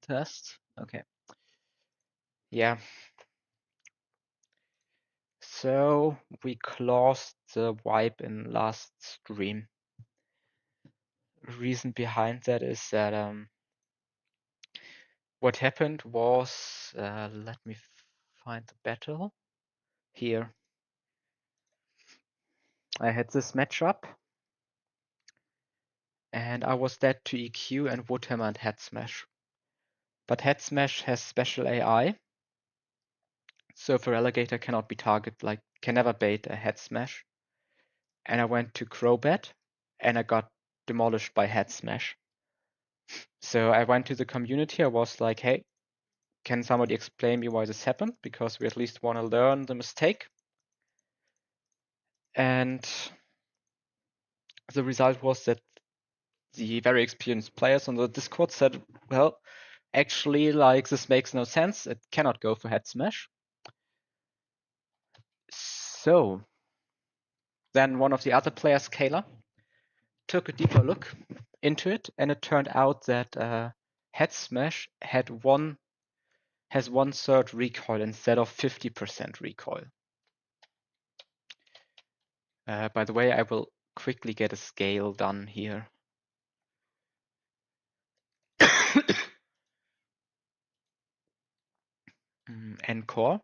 Test. Okay. Yeah. So we closed the wipe in last stream. Reason behind that is that what happened was, let me find the battle here. I had this matchup, and I was dead to EQ and Woodhammer and Head Smash. But Head Smash has special AI, so if a Relegator cannot be targeted, like can never bait a Head Smash. And I went to Crobat, and I got demolished by Head Smash. So I went to the community. I was like, hey, can somebody explain me why this happened? Because we at least want to learn the mistake. And the result was that the very experienced players on the Discord said, well, actually, like, this makes no sense. It cannot go for Head Smash. So then one of the other players, Kayla, took a deeper look into it, and it turned out that Head Smash has 1/3 recoil instead of 50% recoil. By the way, I will quickly get a scale done here. Encore.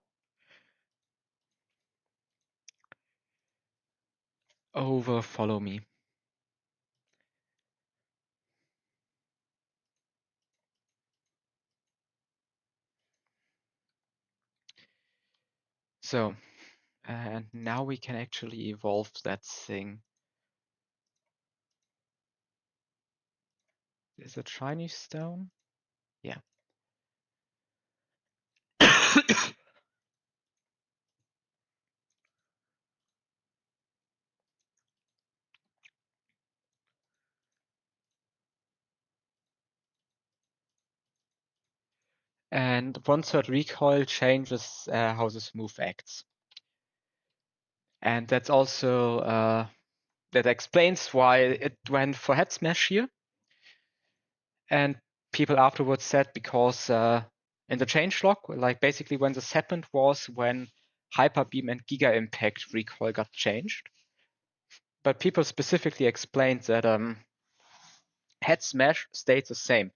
Over follow me. So now we can actually evolve that thing. Is it shiny stone? Yeah. And 1/3 recoil changes how this move acts. And that's also, that explains why it went for Head Smash here. And people afterwards said because in the changelog, like basically when this happened was when Hyper Beam and Giga Impact recoil got changed. But people specifically explained that Head Smash stayed the same.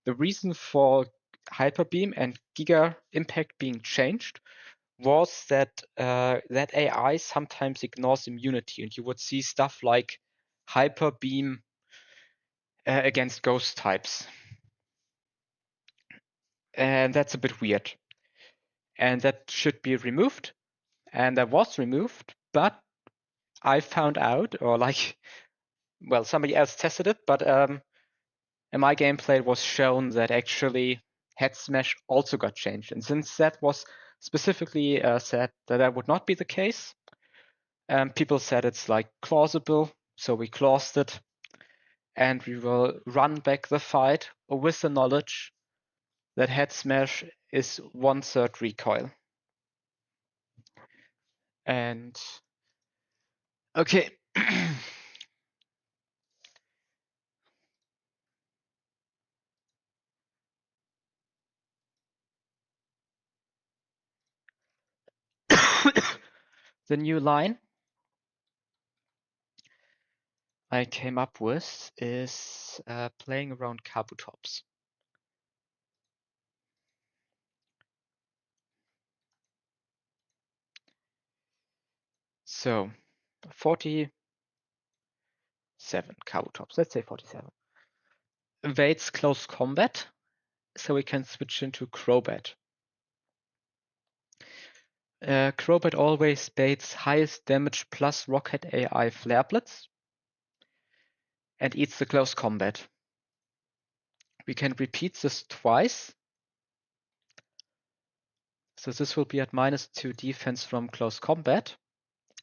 The reason for Hyper Beam and Giga Impact being changed was that that AI sometimes ignores immunity, and you would see stuff like Hyper Beam against ghost types. And that's a bit weird. And that should be removed. And that was removed, but I found out, or like, well, somebody else tested it, but in my gameplay it was shown that actually Head Smash also got changed. And since that was specifically said that that would not be the case, people said it's like clausable, so we claused it, and we will run back the fight with the knowledge that Head Smash is 1/3 recoil. And okay. The new line I came up with is playing around Kabutops. So 47 Kabutops, let's say 47. Evades close combat, so we can switch into Crobat. Crobat always baits highest damage plus Rocket AI Flare Blitz and eats the close combat. We can repeat this twice. So this will be at -2 defense from close combat,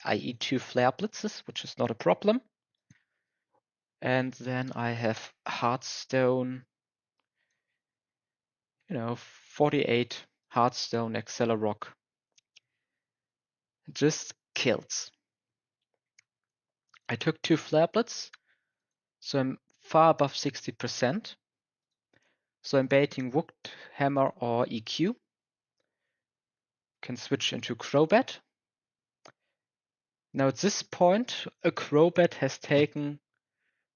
i.e. 2 Flare Blitzes, which is not a problem. And then I have Hearthstone, 48 Hearthstone Accelerock. Just kills. I took 2 Flare Blitz, so I'm far above 60%. So I'm baiting Wood Hammer or EQ. Can switch into Crobat. Now at this point, a Crobat has taken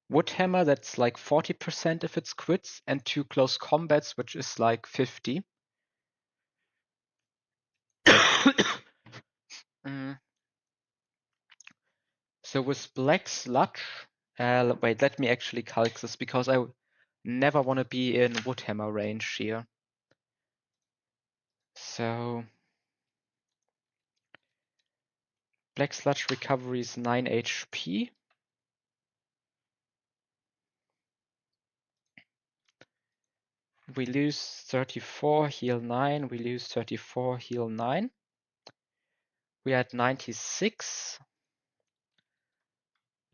Wood Hammer, that's like 40% if it's crits, and 2 close combats, which is like 50. So with Black Sludge, wait, let me actually calc this because I never want to be in Wood Hammer range here. So Black Sludge recovery is 9 HP. We lose 34, heal 9. We lose 34, heal 9. We are at 96.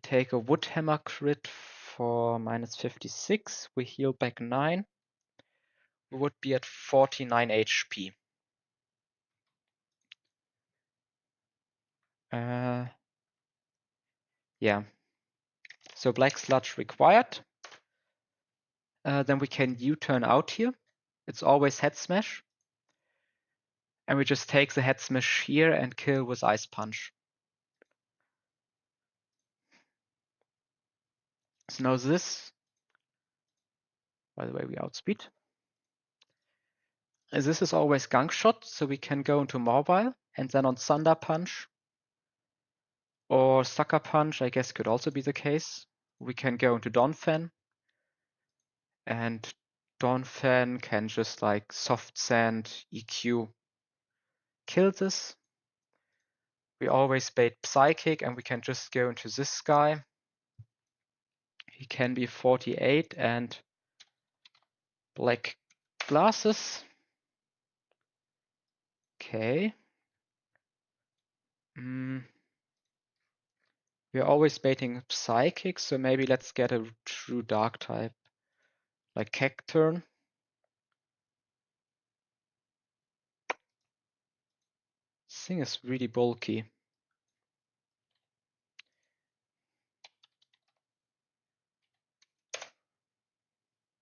Take a Wood Hammer crit for minus 56. We heal back 9. We would be at 49 HP. Yeah. So Black Sludge required. Then we can U-turn out here. It's always Head Smash. And we just take the Head Smash here and kill with Ice Punch. So now this, by the way, we outspeed. This is always Gunk Shot, so we can go into Mobile and then on Thunder Punch or Sucker Punch, I guess could also be the case. We can go into Donphan and Donphan can just like Soft Sand, EQ, kill this. We always bait Psychic and we can just go into this guy. He can be 48 and Black Glasses. Okay. We're always baiting Psychic, so maybe let's get a true Dark type, like Cacturn. This thing is really bulky.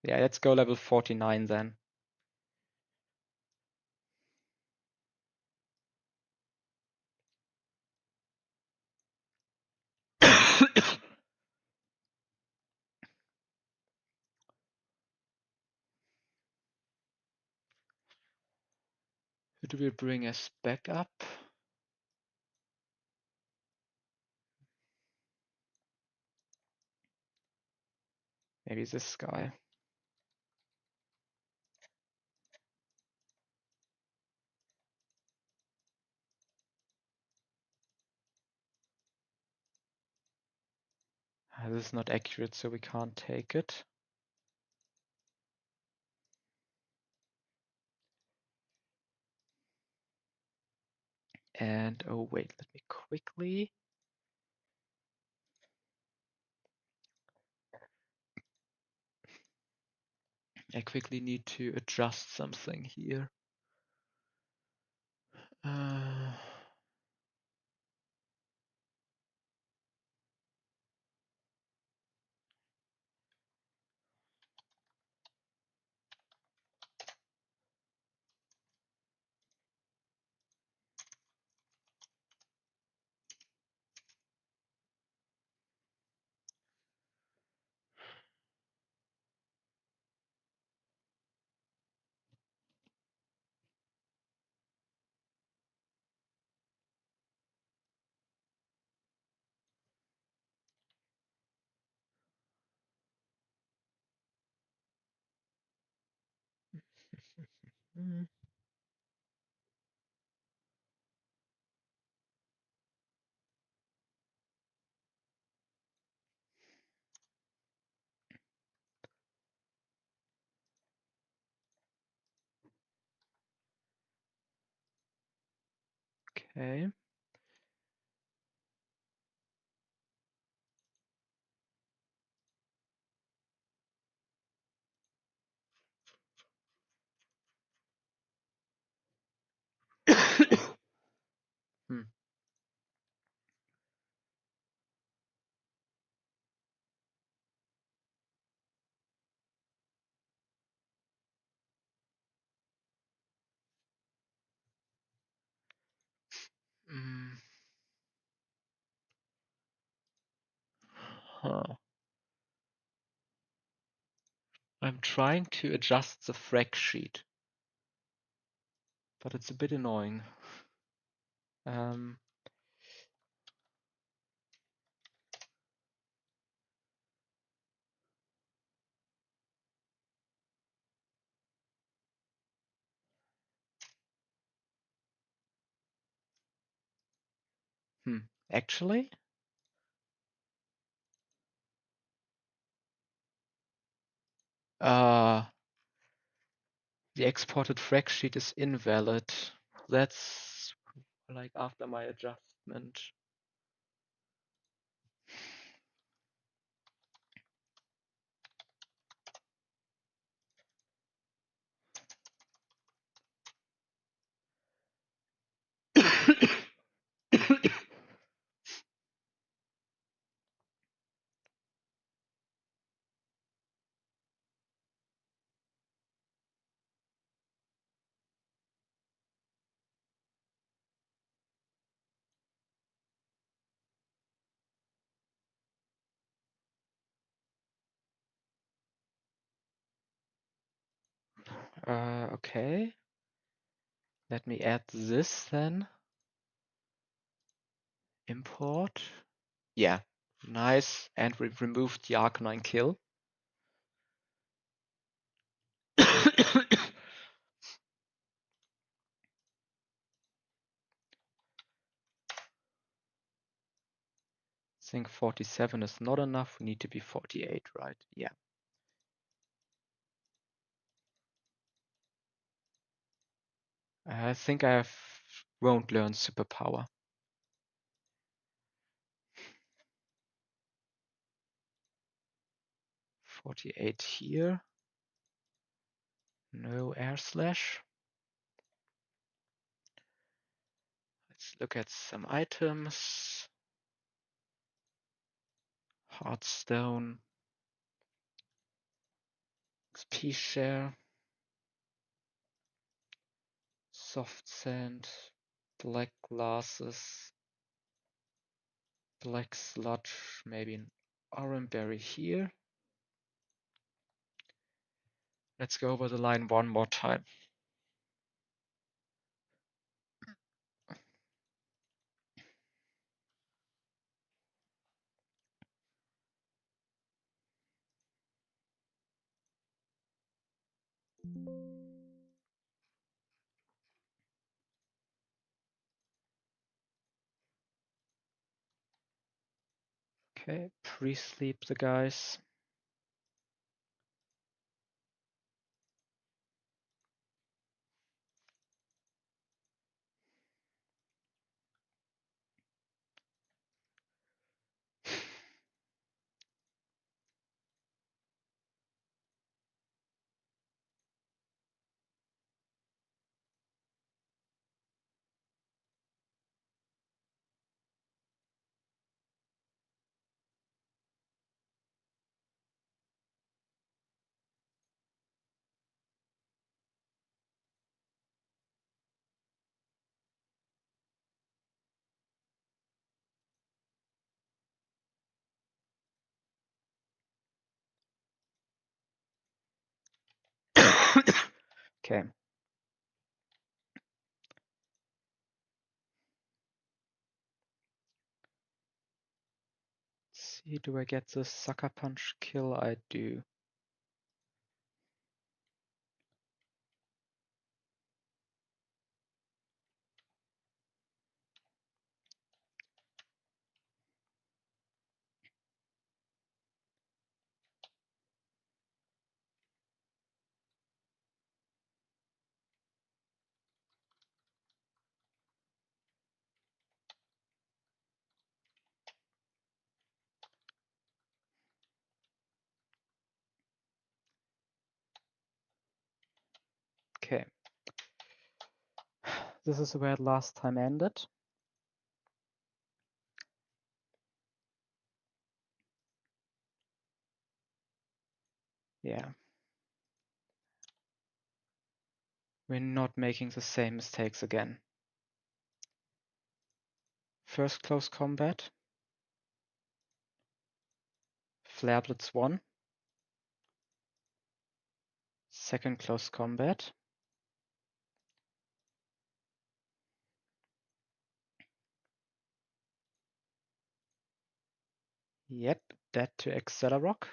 Yeah, let's go level 49 then. Who do we bring as backup? Maybe this guy. This is not accurate, so we can't take it. And oh wait, let me quickly. I quickly need to adjust something here. Okay. Hmm. Huh. I'm trying to adjust the frag sheet, but it's a bit annoying. Actually, the exported frag sheet is invalid. That's like after my adjustment. Okay. Let me add this then. Import. Yeah, nice. And we've removed the Arcanine kill. I think 47 is not enough. We need to be 48, right? Yeah. I think I won't learn superpower. 48 here. No air slash. Let's look at some items. Heartstone. XP share. Soft sand. Black glasses. Black sludge. Maybe an oranberry here. Let's go over the line one more time. Okay, pre-sleep the guys. Okay. Let's see, do I get the sucker punch kill? I do. Okay. This is where it last time ended. Yeah. We're not making the same mistakes again. First close combat. Flare Blitz 1. Second close combat. Yep, that to Accelerock.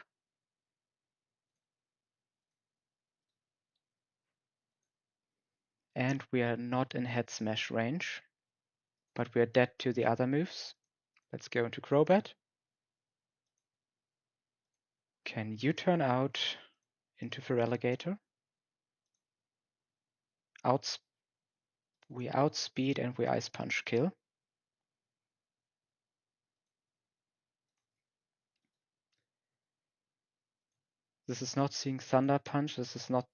And we are not in head smash range, but we are dead to the other moves. Let's go into Crobat. Can you turn out into Feraligatr? We outspeed and we Ice Punch kill. This is not seeing Thunder Punch. This is not.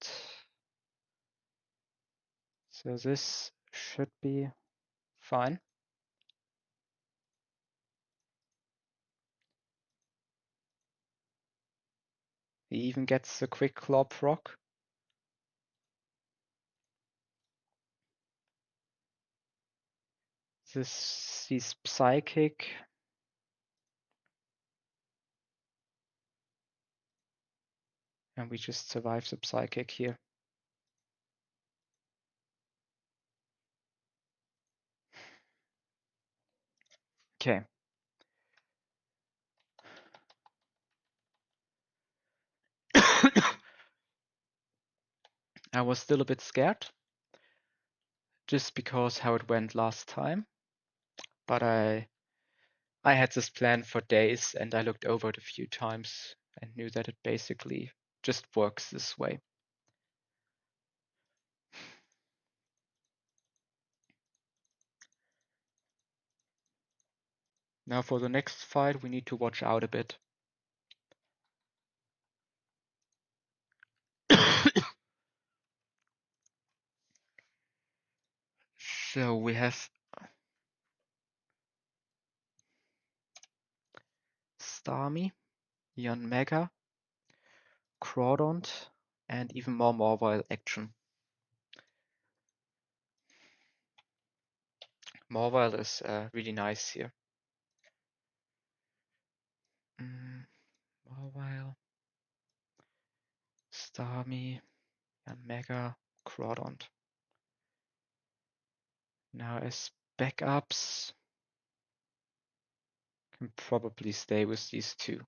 So this should be fine. He even gets a quick Clop Rock. This sees Psychic. And we just survive the Psychic here. Okay. I was still a bit scared, just because how it went last time. But I had this plan for days, and I looked over it a few times and knew that it basically just works this way. Now for the next fight, we need to watch out a bit. So we have Starmie, Yanmega, Crawdont, and even more Mobile action. Mobile is really nice here. Mobile, Starmie, Yanmega, Crawdont. Now as backups, can probably stay with these two.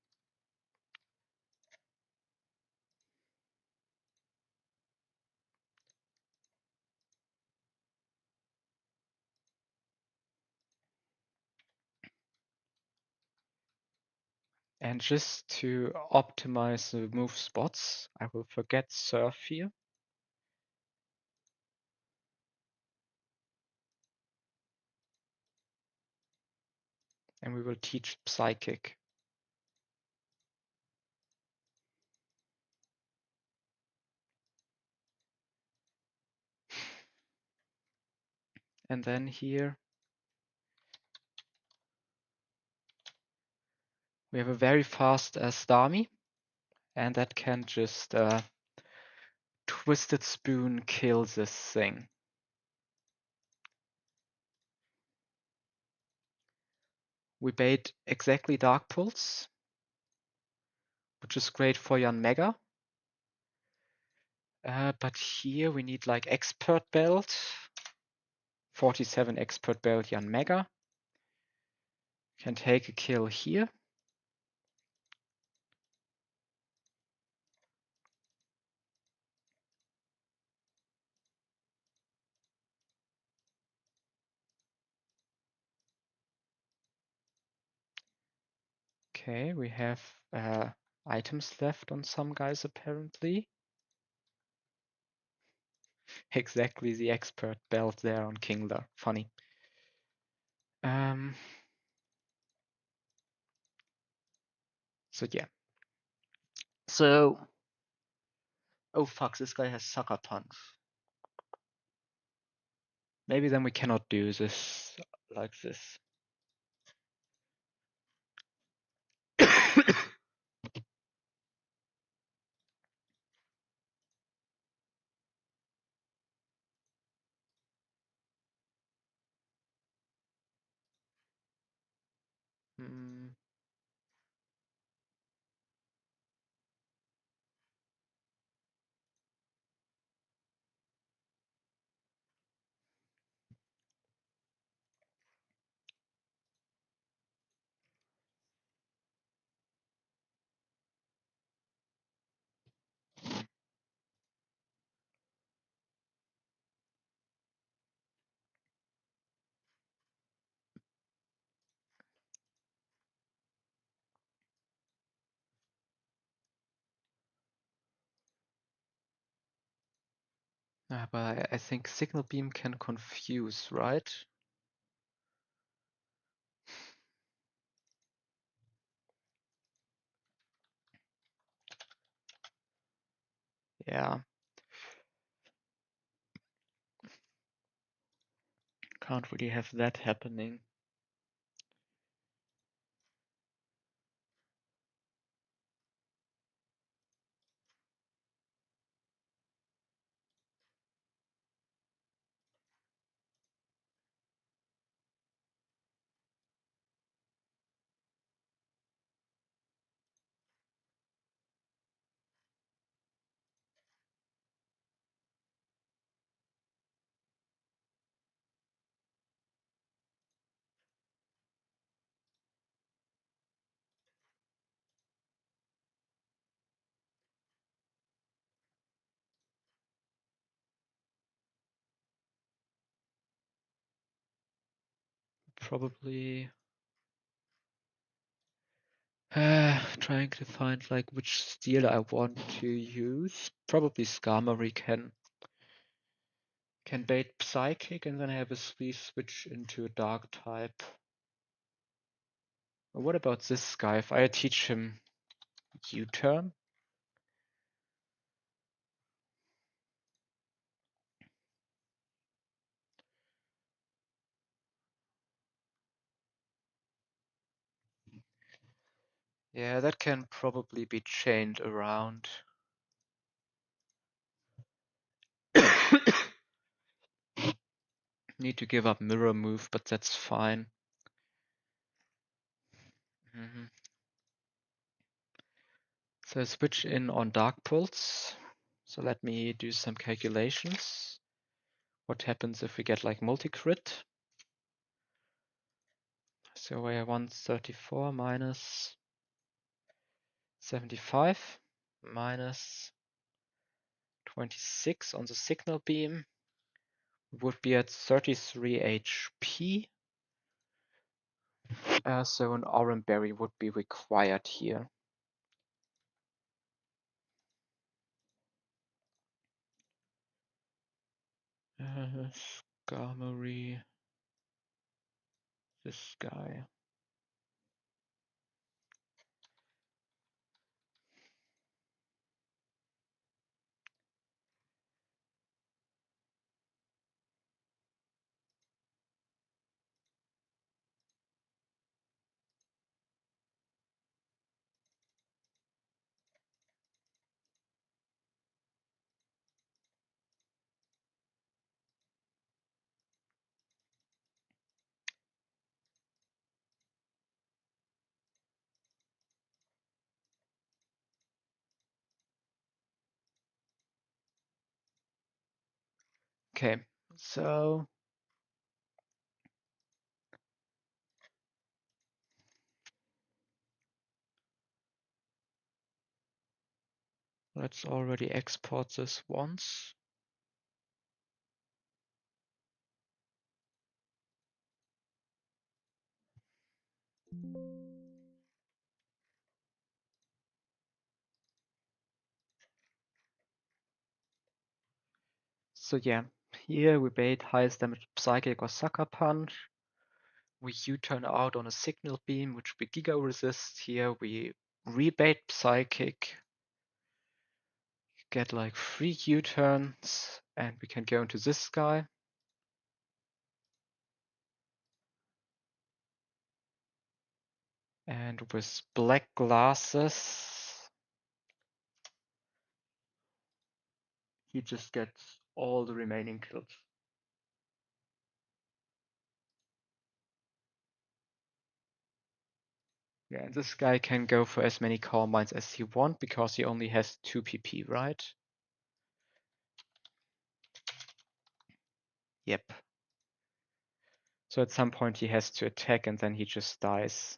And just to optimize the move spots, I will forget Surf here. And we will teach Psychic. And then here we have a very fast Starmie, and that can just Twisted Spoon kill this thing. We bait exactly Dark Pulse, which is great for Yanmega. But here we need like Expert Belt, 47 Expert Belt Yanmega. Can take a kill here. Okay, we have items left on some guys apparently. Exactly the Expert Belt there on Kingler. Funny. So yeah. So, oh fuck, this guy has Sucker Punch. Maybe then we cannot do this like this. But I think Signal Beam can confuse, right? Yeah. Can't really have that happening. Probably trying to find like which steel I want to use. Probably Skarmory can bait Psychic and then have a switch into a Dark type. What about this guy? If I teach him U-turn? Yeah, that can probably be chained around. Need to give up Mirror Move, but that's fine. So switch in on Dark Pulse. So let me do some calculations. What happens if we get like multi-crit? So we are 134 minus 75 minus 26 on the Signal Beam would be at 33 HP. So an Oran Berry would be required here. Skarmory, this guy. Okay, so let's already export this once. So yeah, here we bait highest damage Psychic or Sucker Punch. We U-turn out on a Signal Beam, which we Giga Resist. Here we rebait Psychic, get like 3 U-turns, and we can go into this guy. And with black glasses, he just gets all the remaining kills. Yeah, and this guy can go for as many Calm Minds as he wants because he only has 2 PP, right? Yep. So at some point he has to attack and then he just dies.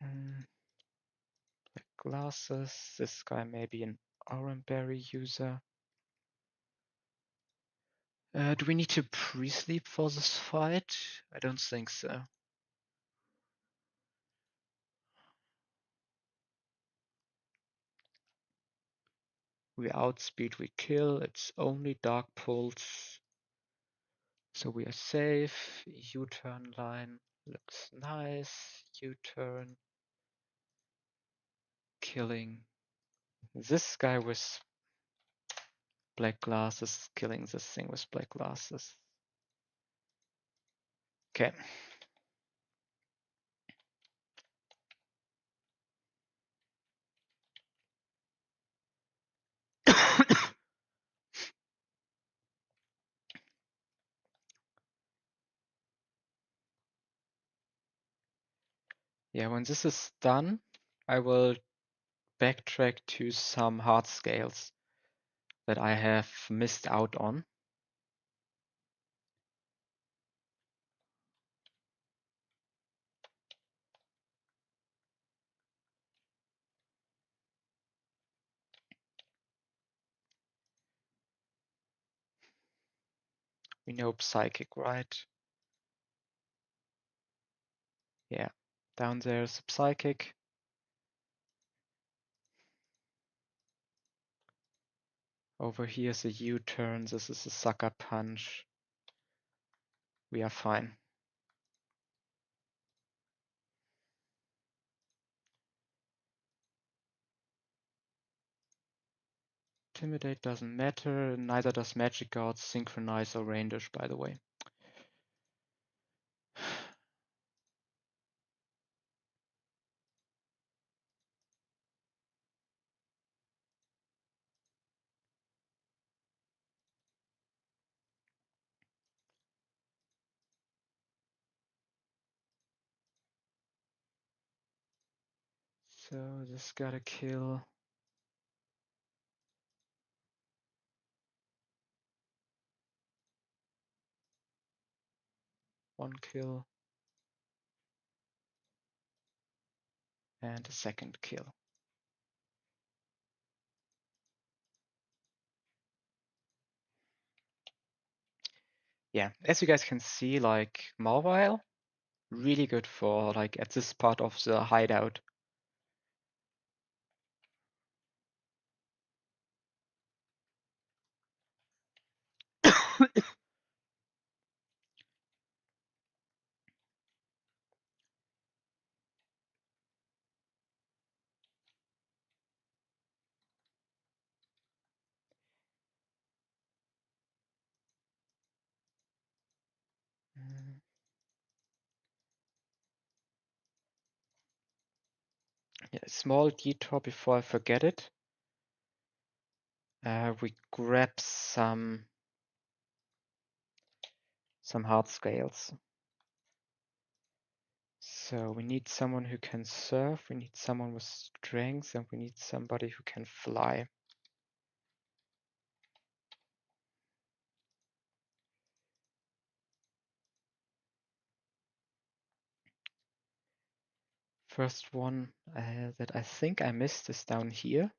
Black glasses. This guy may be an Oran Berry user. Do we need to pre-sleep for this fight? I don't think so. We outspeed, we kill. It's only Dark Pulse. So we are safe. U-turn line looks nice. U-turn. Killing this guy with black glasses. Killing this thing with black glasses. Okay. Yeah, when this is done, I will backtrack to some hard scales that I have missed out on. We know Psychic, right? Yeah, down there's Psychic. Over here is a U-turn. This is a Sucker Punch. We are fine. Intimidate doesn't matter. Neither does Magic Guard, Synchronize, or Raindish, by the way. So this gotta kill. One kill. And a second kill. Yeah, as you guys can see, like Mobile, really good for like at this part of the hideout. Yeah, small detour before I forget it. We grab some hard scales. So we need someone who can surf, we need someone with strength, and we need somebody who can fly. First one that I think I missed is down here.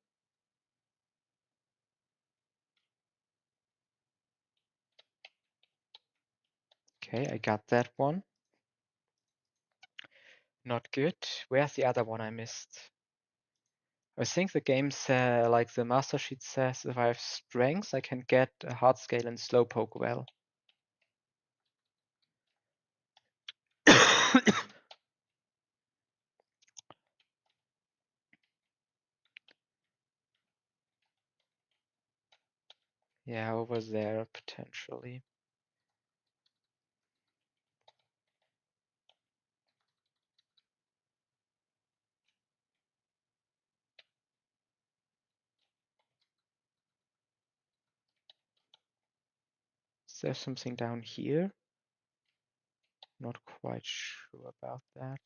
Okay, I got that one. Not good. Where's the other one I missed? I think the game says, like the master sheet says, if I have strength, I can get a hard scale and slowpoke well. Yeah, over there potentially. Is there something down here? Not quite sure about that.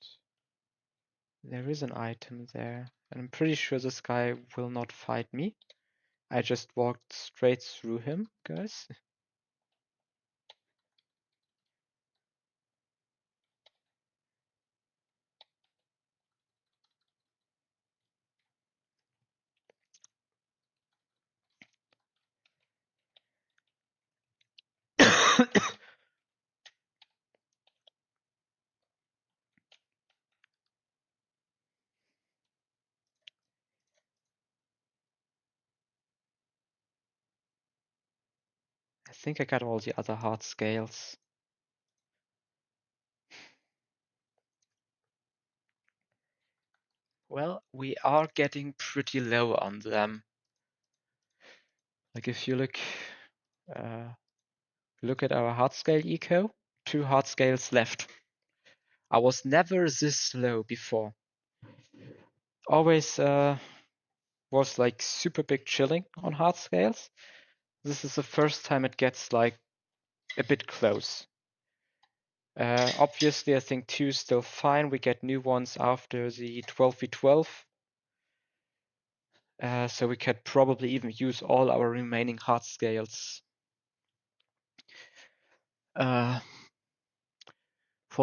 There is an item there, and I'm pretty sure this guy will not fight me. I just walked straight through him, guys. think I got all the other hard scales. Well, we are getting pretty low on them. Like if you look at our hard scale eco, 2 hard scales left. I was never this low before. Always was like super big chilling on hard scales. This is the first time it gets like a bit close. Obviously, I think 2 is still fine. We get new ones after the 12v12. So we could probably even use all our remaining hard scales for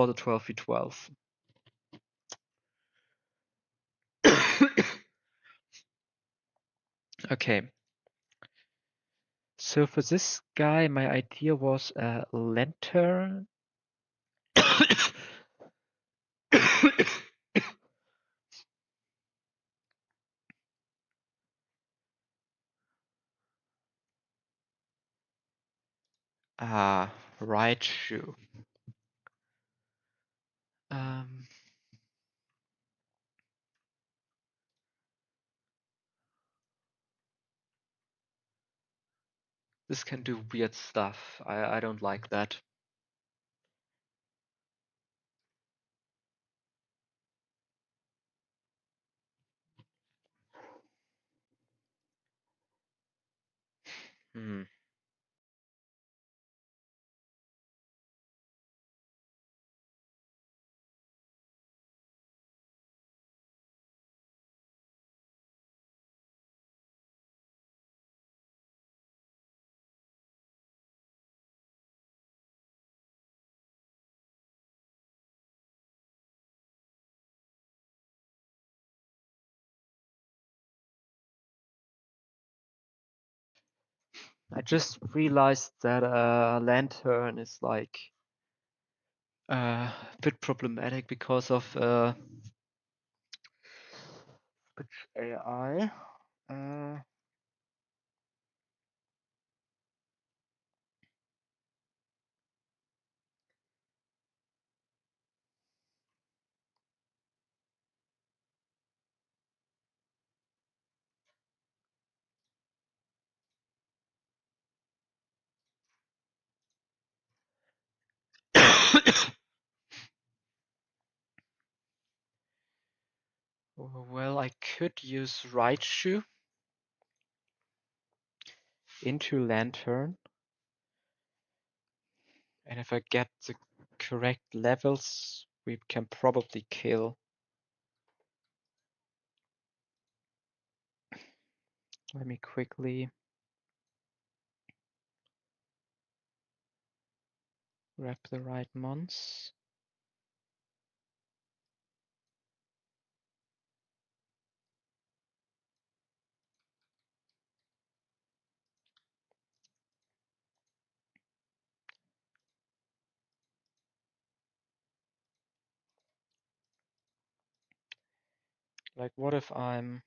the 12v12. Okay. So for this guy, my idea was a lantern. Right shoe. This can do weird stuff. I don't like that. I just realized that a lantern is like a bit problematic because of which AI. Well, I could use Raichu into Lantern. And if I get the correct levels, we can probably kill. Let me quickly grab the right mons. Like what if can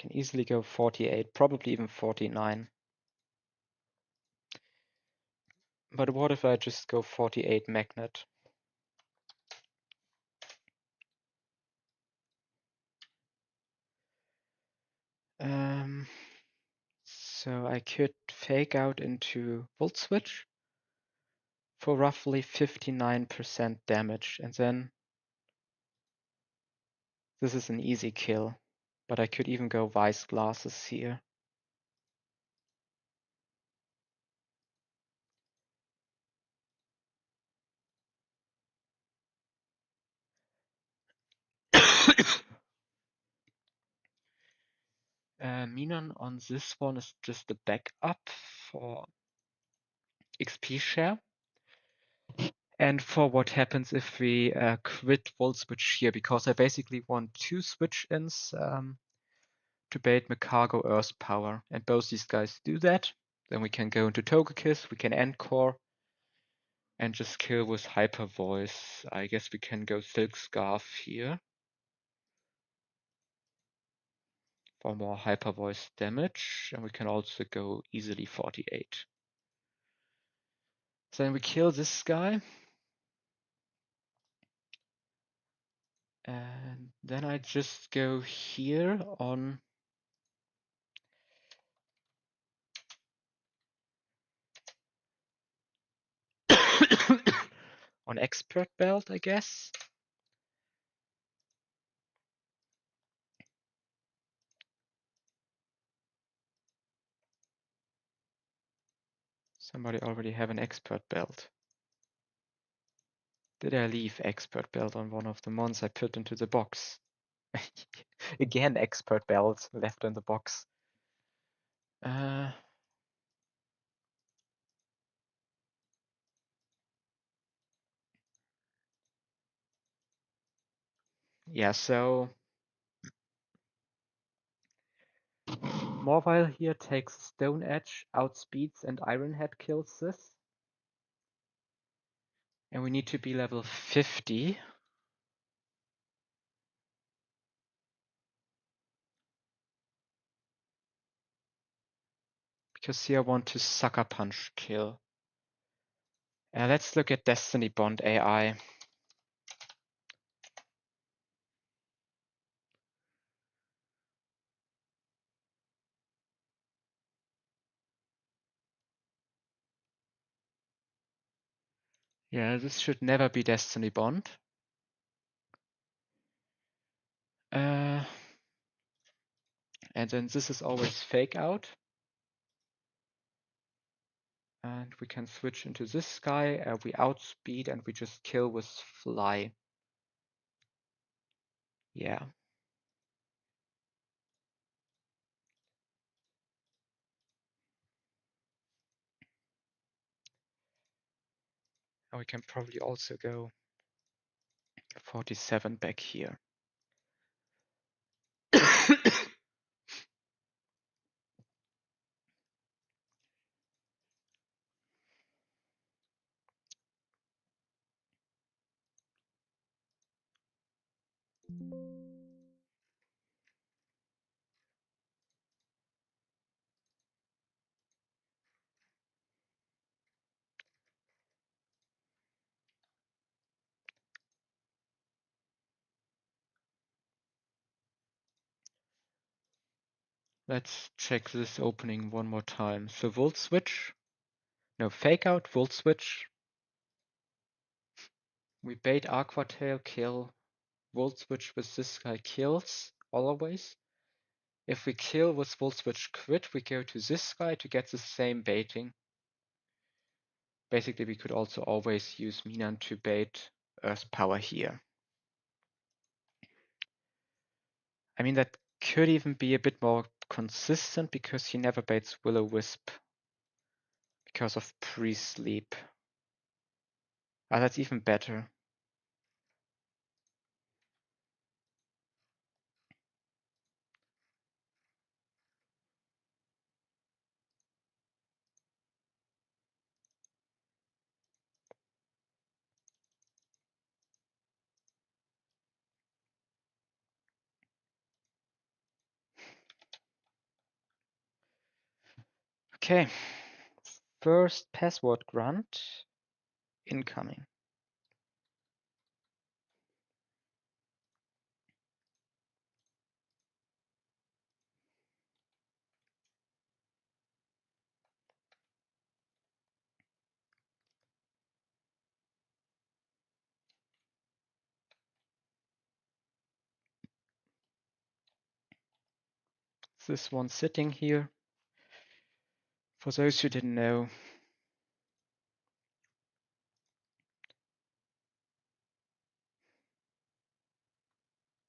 easily go 48, probably even 49. But what if I just go 48 magnet? So I could fake out into Volt Switch for roughly 59% damage, and then this is an easy kill. But I could even go Vice Glasses here. Minon on this one is just a backup for XP share. And for what happens if we quit Volt Switch here, because I basically want 2 switch-ins to bait Makago Earth Power. And both these guys do that. Then we can go into Togekiss, we can Encore, and just kill with Hyper Voice. I guess we can go Silk Scarf here. for more hyper voice damage, and we can also go easily 48. So then we kill this guy. And then I just go here on on expert belt, I guess. Somebody already have an expert belt. Did I leave expert belt on one of the mons I put into the box? Again, expert belt left in the box. Yeah, so Morvile here takes Stone Edge, outspeeds, and Iron Head kills this. And we need to be level 50. Because here I want to Sucker Punch kill. Let's look at Destiny Bond AI. Yeah, this should never be Destiny Bond. And then this is always Fake Out. And we can switch into this guy. We outspeed and we just kill with Fly. Yeah. And we can probably also go 47 back here. Let's check this opening one more time. So Volt Switch. No, Fake Out, Volt Switch. We bait Aquatail, kill. Volt Switch with this guy kills, always. If we kill with Volt Switch crit, we go to this guy to get the same baiting. Basically, we could also always use Minan to bait Earth Power here. I mean, that could even be a bit more consistent because he never baits Will-O-Wisp because of pre-sleep. Ah, that's even better. Okay, first password grunt incoming. This one sitting here. For those who didn't know,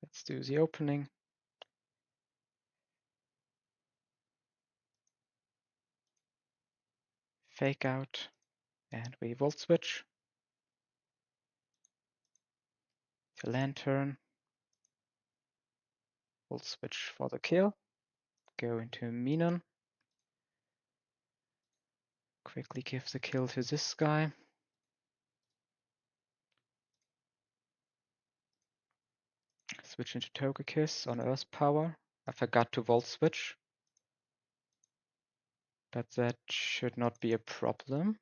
let's do the opening. Fake Out, and we Volt Switch. The Lantern. Volt Switch for the kill. Go into Minan. Quickly give the kill to this guy. Switch into Togekiss on Earth Power. I forgot to volt switch, but that should not be a problem.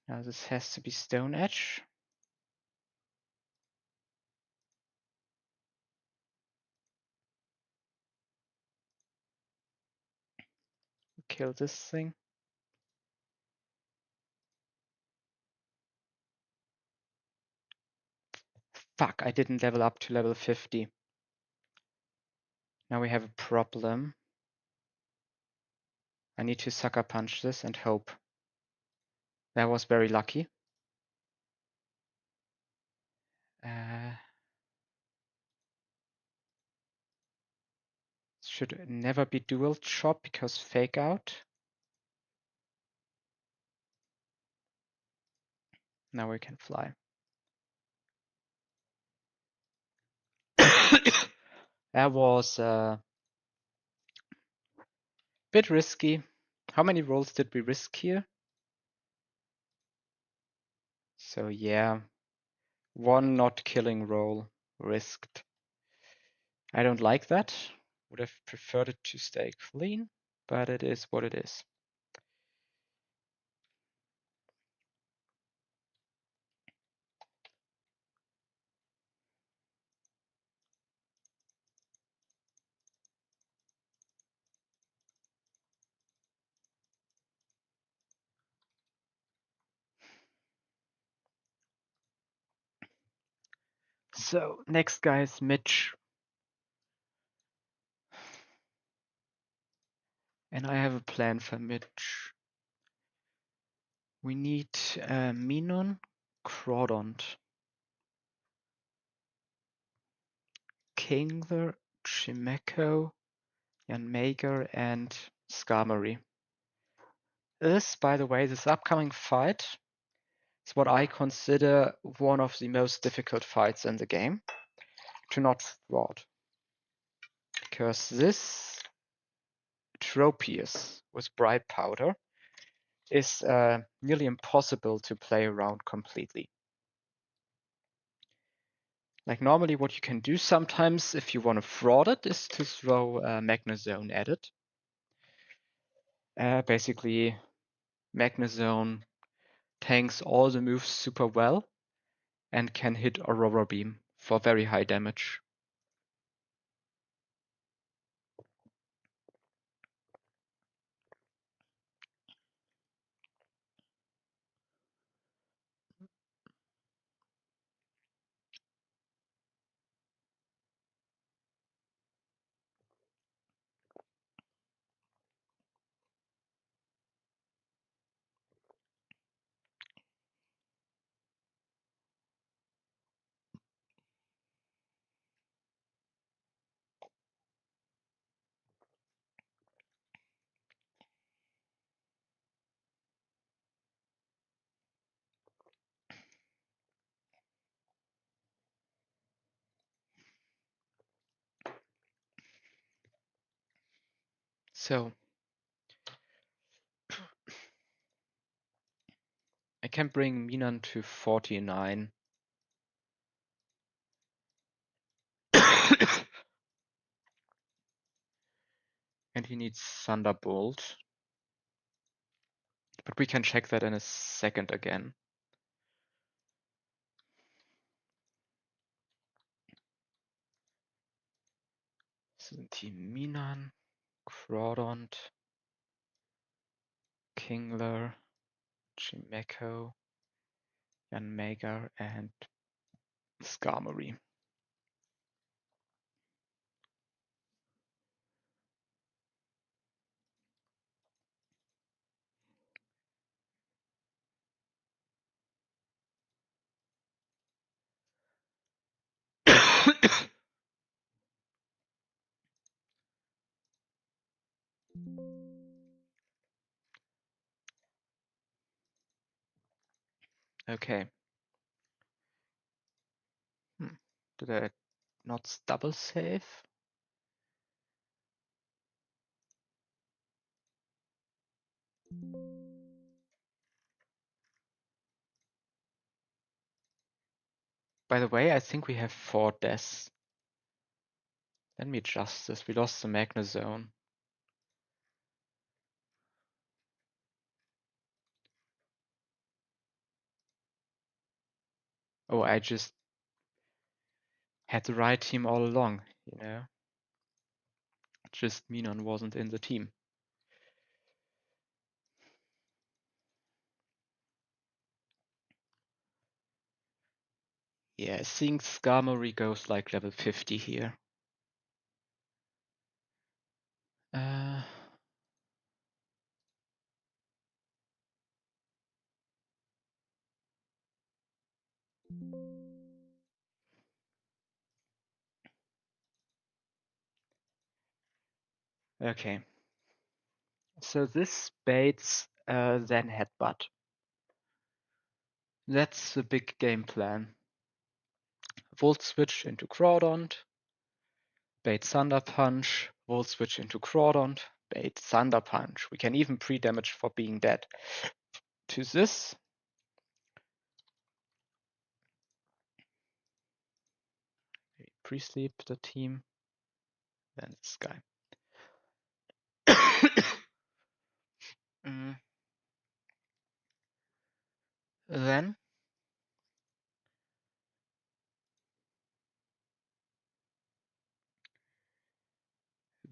Now this has to be Stone Edge. Kill this thing. Fuck, I didn't level up to level 50. Now we have a problem. I need to sucker punch this and hope. That was very lucky. Should never be dual chop because fake out. Now we can fly. That was a bit risky. How many rolls did we risk here? So yeah, one not killing roll risked. I don't like that. Would have preferred it to stay clean, but it is what it is. So next guy is Mitch. And I have a plan for Mitch. We need Minon, Crawdont, Kingler, Chimeco, Yanmaker, and Skarmory. This, by the way, this upcoming fight is what I consider one of the most difficult fights in the game to not fraud. Because this Tropius with Bright Powder is nearly impossible to play around completely. Like normally what you can do sometimes if you want to fraud it is to throw Magnezone at it. Basically, Magnezone tanks all the moves super well and can hit Aurora Beam for very high damage. So I can bring Minan to 49. And he needs Thunderbolt. But we can check that in a second again. 17 Minan, Crawdont, Kingler, Chimeco, Yanmaker, and Skarmory. Okay. Did I not double save? By the way, I think we have 4 deaths. Let me adjust this. We lost the Magna Zone. Oh, I just had the right team all along, you know? Just Minon wasn't in the team. Yeah, I think Skarmory goes like level 50 here. Okay. So this baits then Headbutt. That's the big game plan. Volt Switch into Groudon, bait Thunder Punch, Volt Switch into Groudon, bait Thunder Punch. We can even pre-damage for being dead. To this. Pre-sleep the team. Then this guy. Then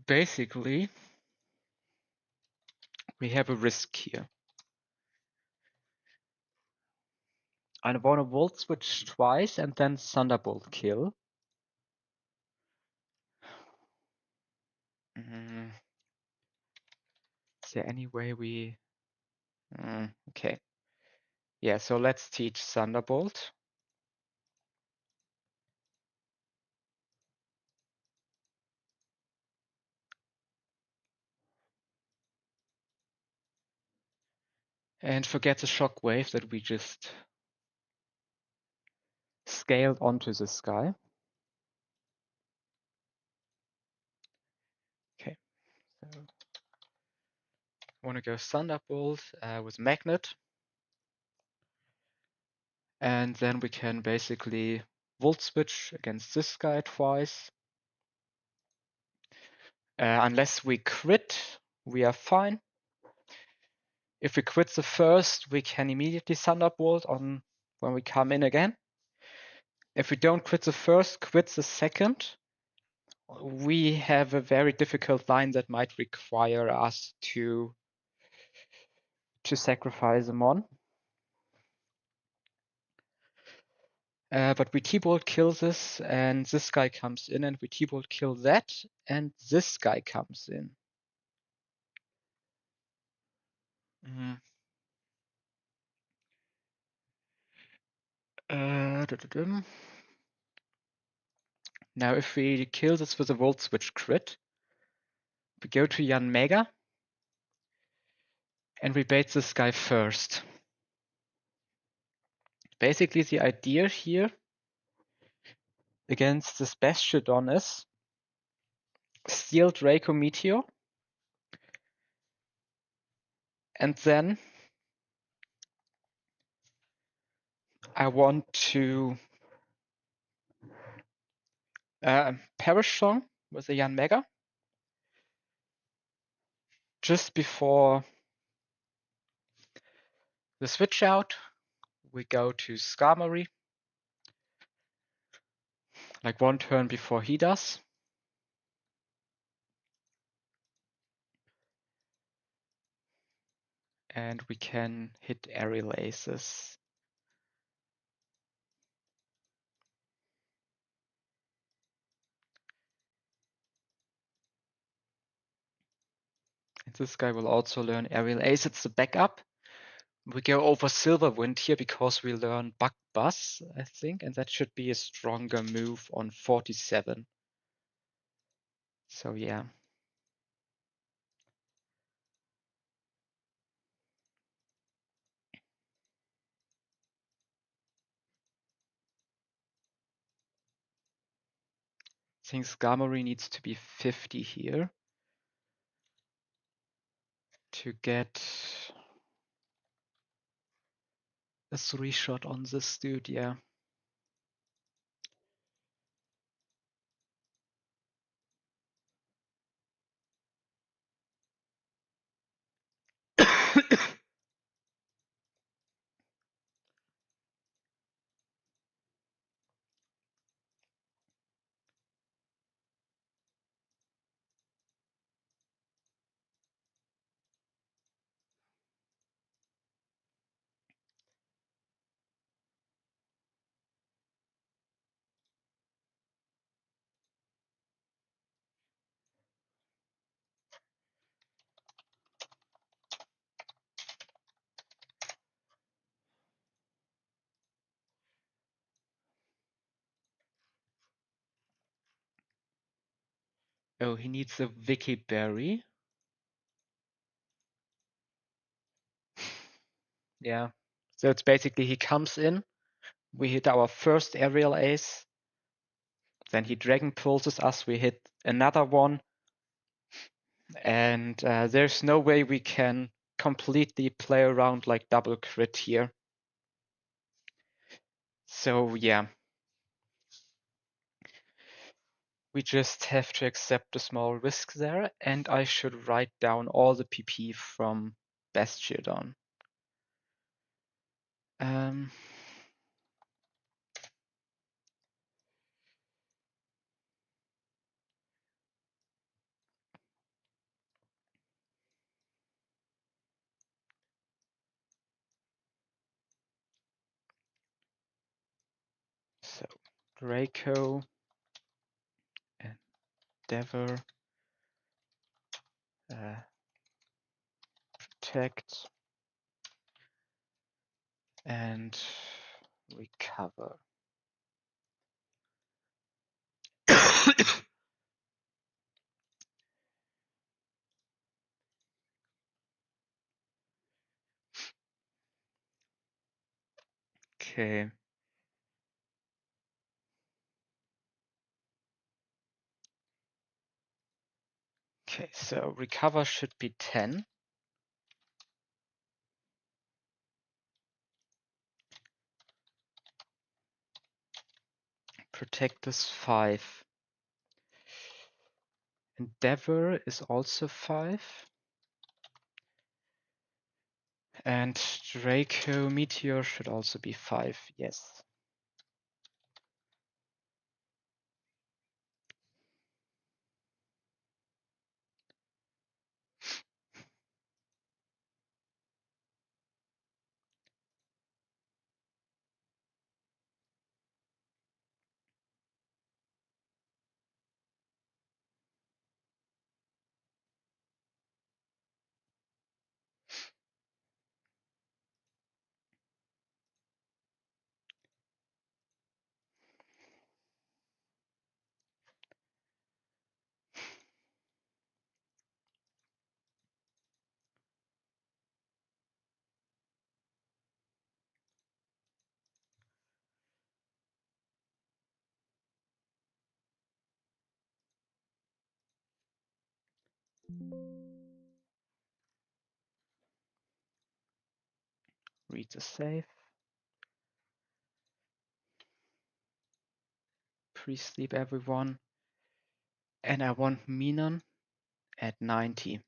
basically we have a risk here. I want to Volt Switch twice and then Thunderbolt kill. Is there any way we... okay. Yeah, so let's teach Thunderbolt. And forget the shockwave that we just scaled onto this guy. Okay, so I want to go Thunderbolt with Magnet. And then we can basically Volt Switch against this guy twice. Unless we crit, we are fine. If we quit the first, we can immediately Thunderbolt on when we come in again. If we don't quit the first, quit the second, we have a very difficult line that might require us to sacrifice a mon. But we T-Bolt kill this, and this guy comes in, and we T-Bolt kill that, and this guy comes in. Now if we kill this with a Volt Switch crit, we go to Yan Mega, and we bait this guy first. Basically the idea here against this Bastiodon is steal Draco Meteor, and then I want to Perish Song with a Yan Mega just before the switch out. We go to Skarmory, like one turn before he does. And we can hit Aerial Aces. And this guy will also learn Aerial Ace. It's the backup. We go over Silver Wind here because we learn Bug Buzz, I think, and that should be a stronger move on 47. So yeah. I think Skarmory needs to be 50 here to get a 3-shot on this dude, yeah. Oh, he needs a Wiki Berry. Yeah. So it's basically he comes in, we hit our first aerial ace, then he Dragon Pulses us, we hit another one, and there's no way we can completely play around like double crit here. So yeah. We just have to accept a small risk there, and I should write down all the PP from Bastiodon. So Draco, Endeavor, Protect, and Recover. Okay. Okay, so Recover should be 10. Protect is 5. Endeavor is also 5. And Draco Meteor should also be 5, yes. Read the save. Pre-sleep everyone. And I want Minon at 90.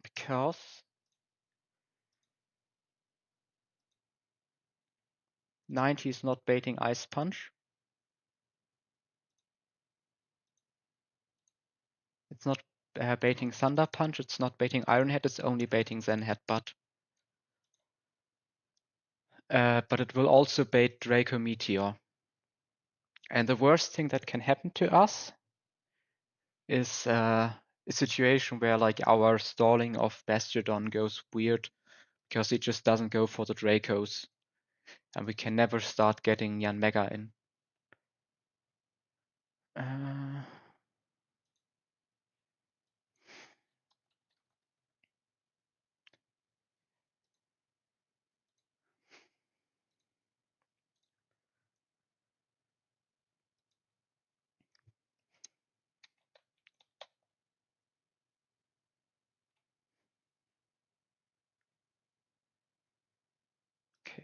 Because '90 is not baiting Ice Punch. It's not baiting Thunder Punch. It's not baiting Iron Head. It's only baiting Zen Headbutt. But it will also bait Draco Meteor. And the worst thing that can happen to us is a situation where like our stalling of Bastiodon goes weird because it just doesn't go for the Dracos. And we can never start getting Yanmega in. Okay.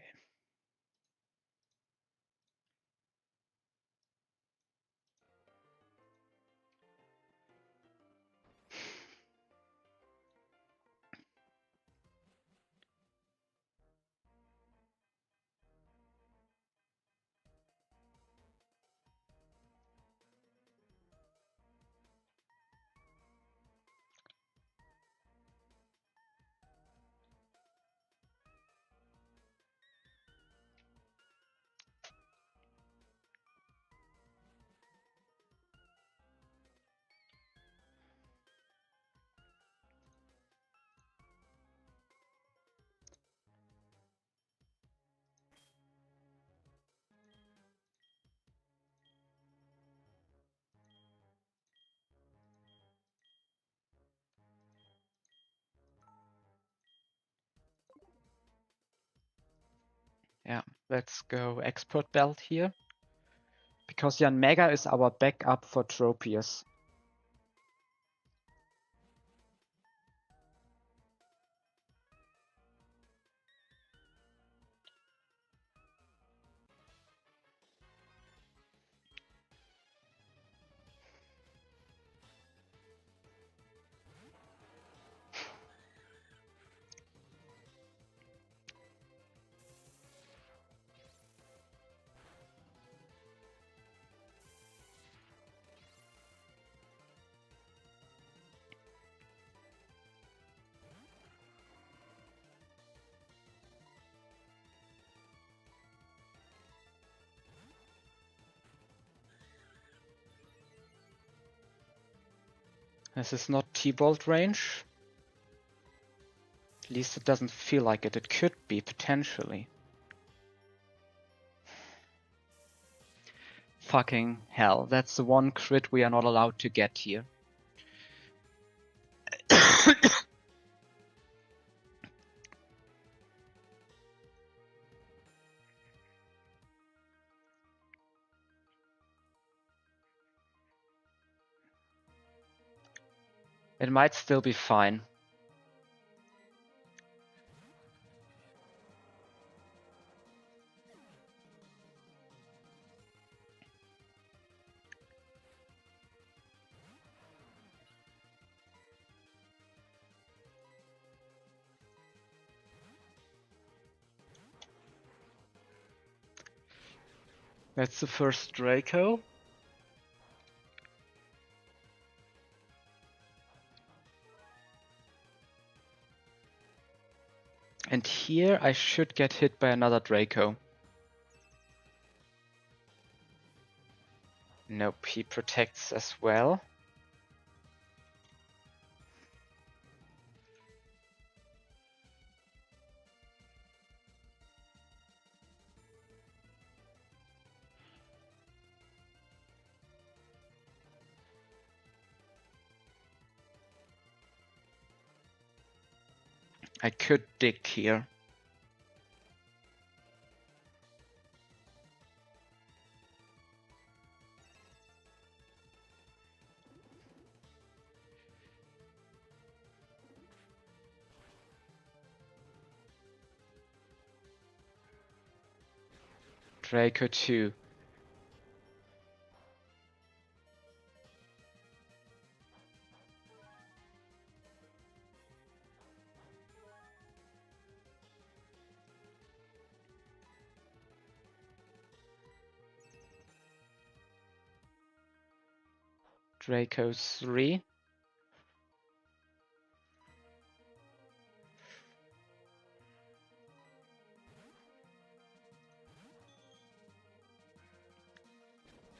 Yeah, let's go expert belt here. Because Jan Mega is our backup for Tropius. This is not T-Bolt range. At least it doesn't feel like it. It could be, potentially. Fucking hell. That's the one crit we are not allowed to get here. It might still be fine. That's the first Draco. And here I should get hit by another Draco. Nope, he protects as well. I could dig here. Draco 2. Draco 3.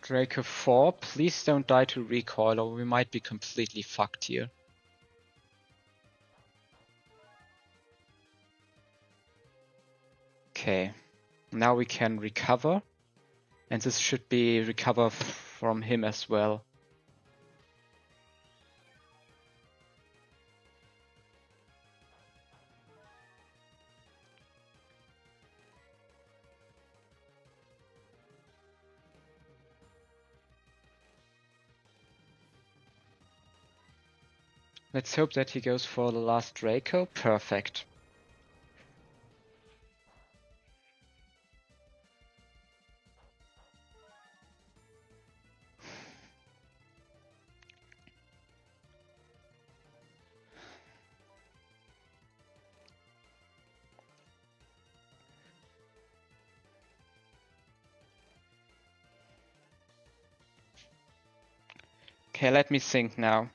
Draco 4. Please don't die to recoil or we might be completely fucked here. Okay. Now we can recover. And this should be recover from him as well. Let's hope that he goes for the last Draco. Perfect. Okay, let me think now.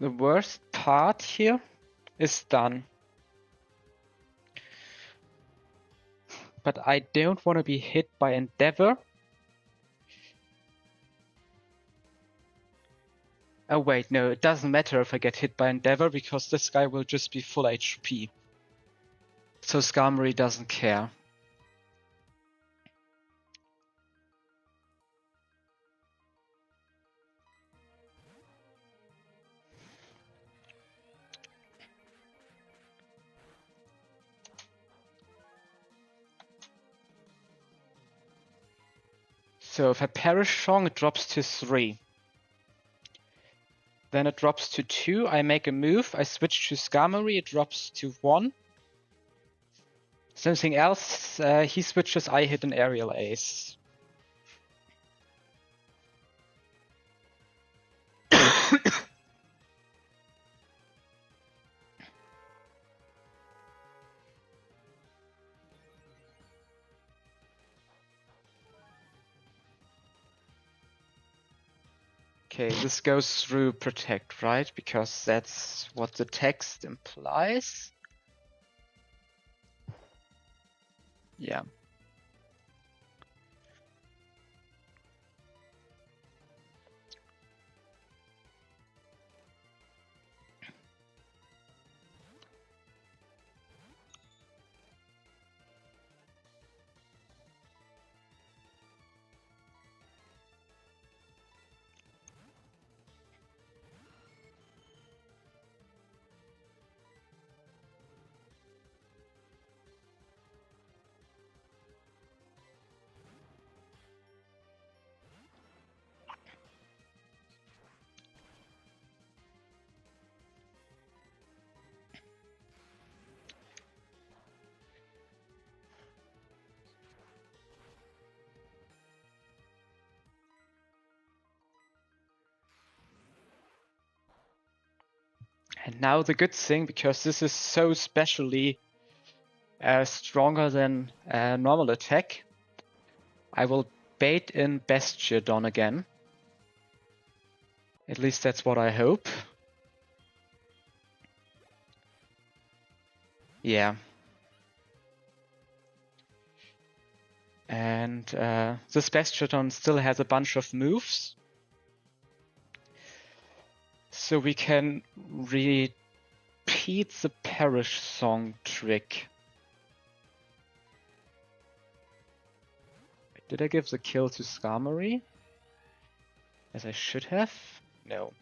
The worst part here is done. But I don't want to be hit by Endeavor. Oh wait, no, it doesn't matter if I get hit by Endeavor because this guy will just be full HP. So Skarmory doesn't care. So if I perish Song, it drops to 3. Then it drops to 2. I make a move. I switch to Skarmory. It drops to 1. Something else. He switches. I hit an Aerial Ace. Okay, this goes through Protect, right? Because that's what the text implies. Yeah. And now the good thing, because this is so specially stronger than normal attack, I will bait in Bastiodon again. At least that's what I hope. Yeah. And this Bastiodon still has a bunch of moves. So we can repeat the Perish Song trick. Did I give the kill to Skarmory? As I should have? No.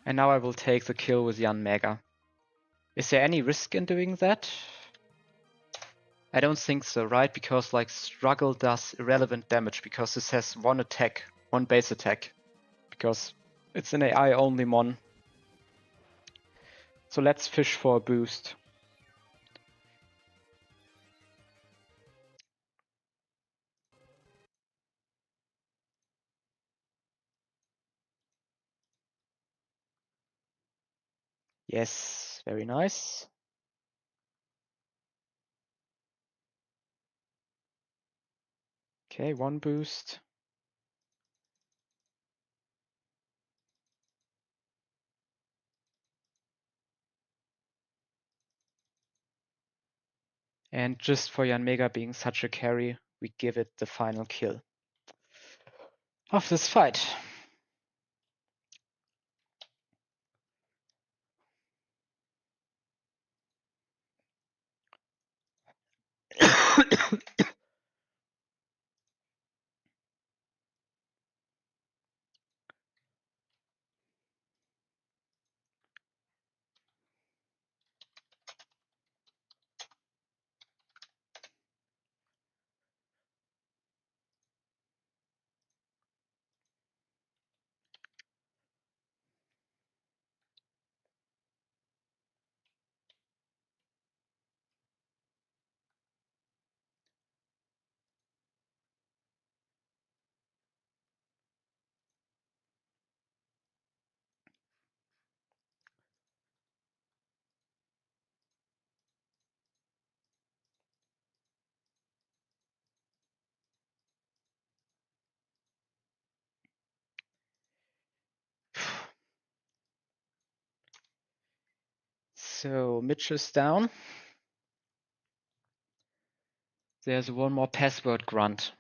And now I will take the kill with Yanmega. Is there any risk in doing that? I don't think so, right? Because like Struggle does irrelevant damage because this has one attack, one base attack. Because it's an AI only mon. So let's fish for a boost. Yes, very nice. Okay, one boost. And just for Yanmega being such a carry, we give it the final kill of this fight. So Mitch is down. There's one more password grunt.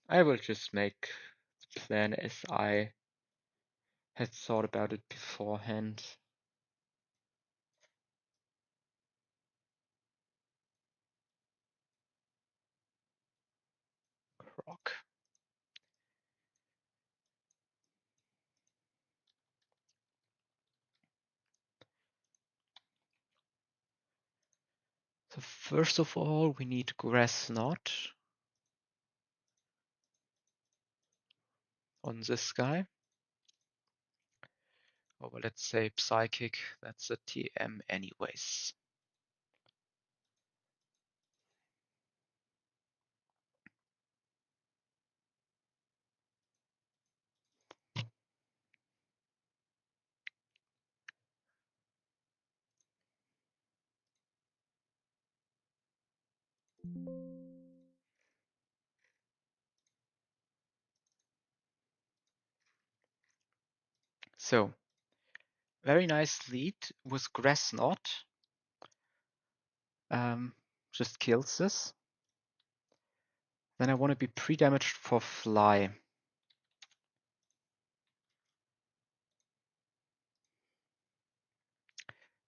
I will just make the plan as I had thought about it beforehand. Croc. So first of all, we need grass knot on this guy. Or let's say psychic, that's a TM anyways. So, very nice lead with grass knot. Just kills this. Then I want to be pre-damaged for fly.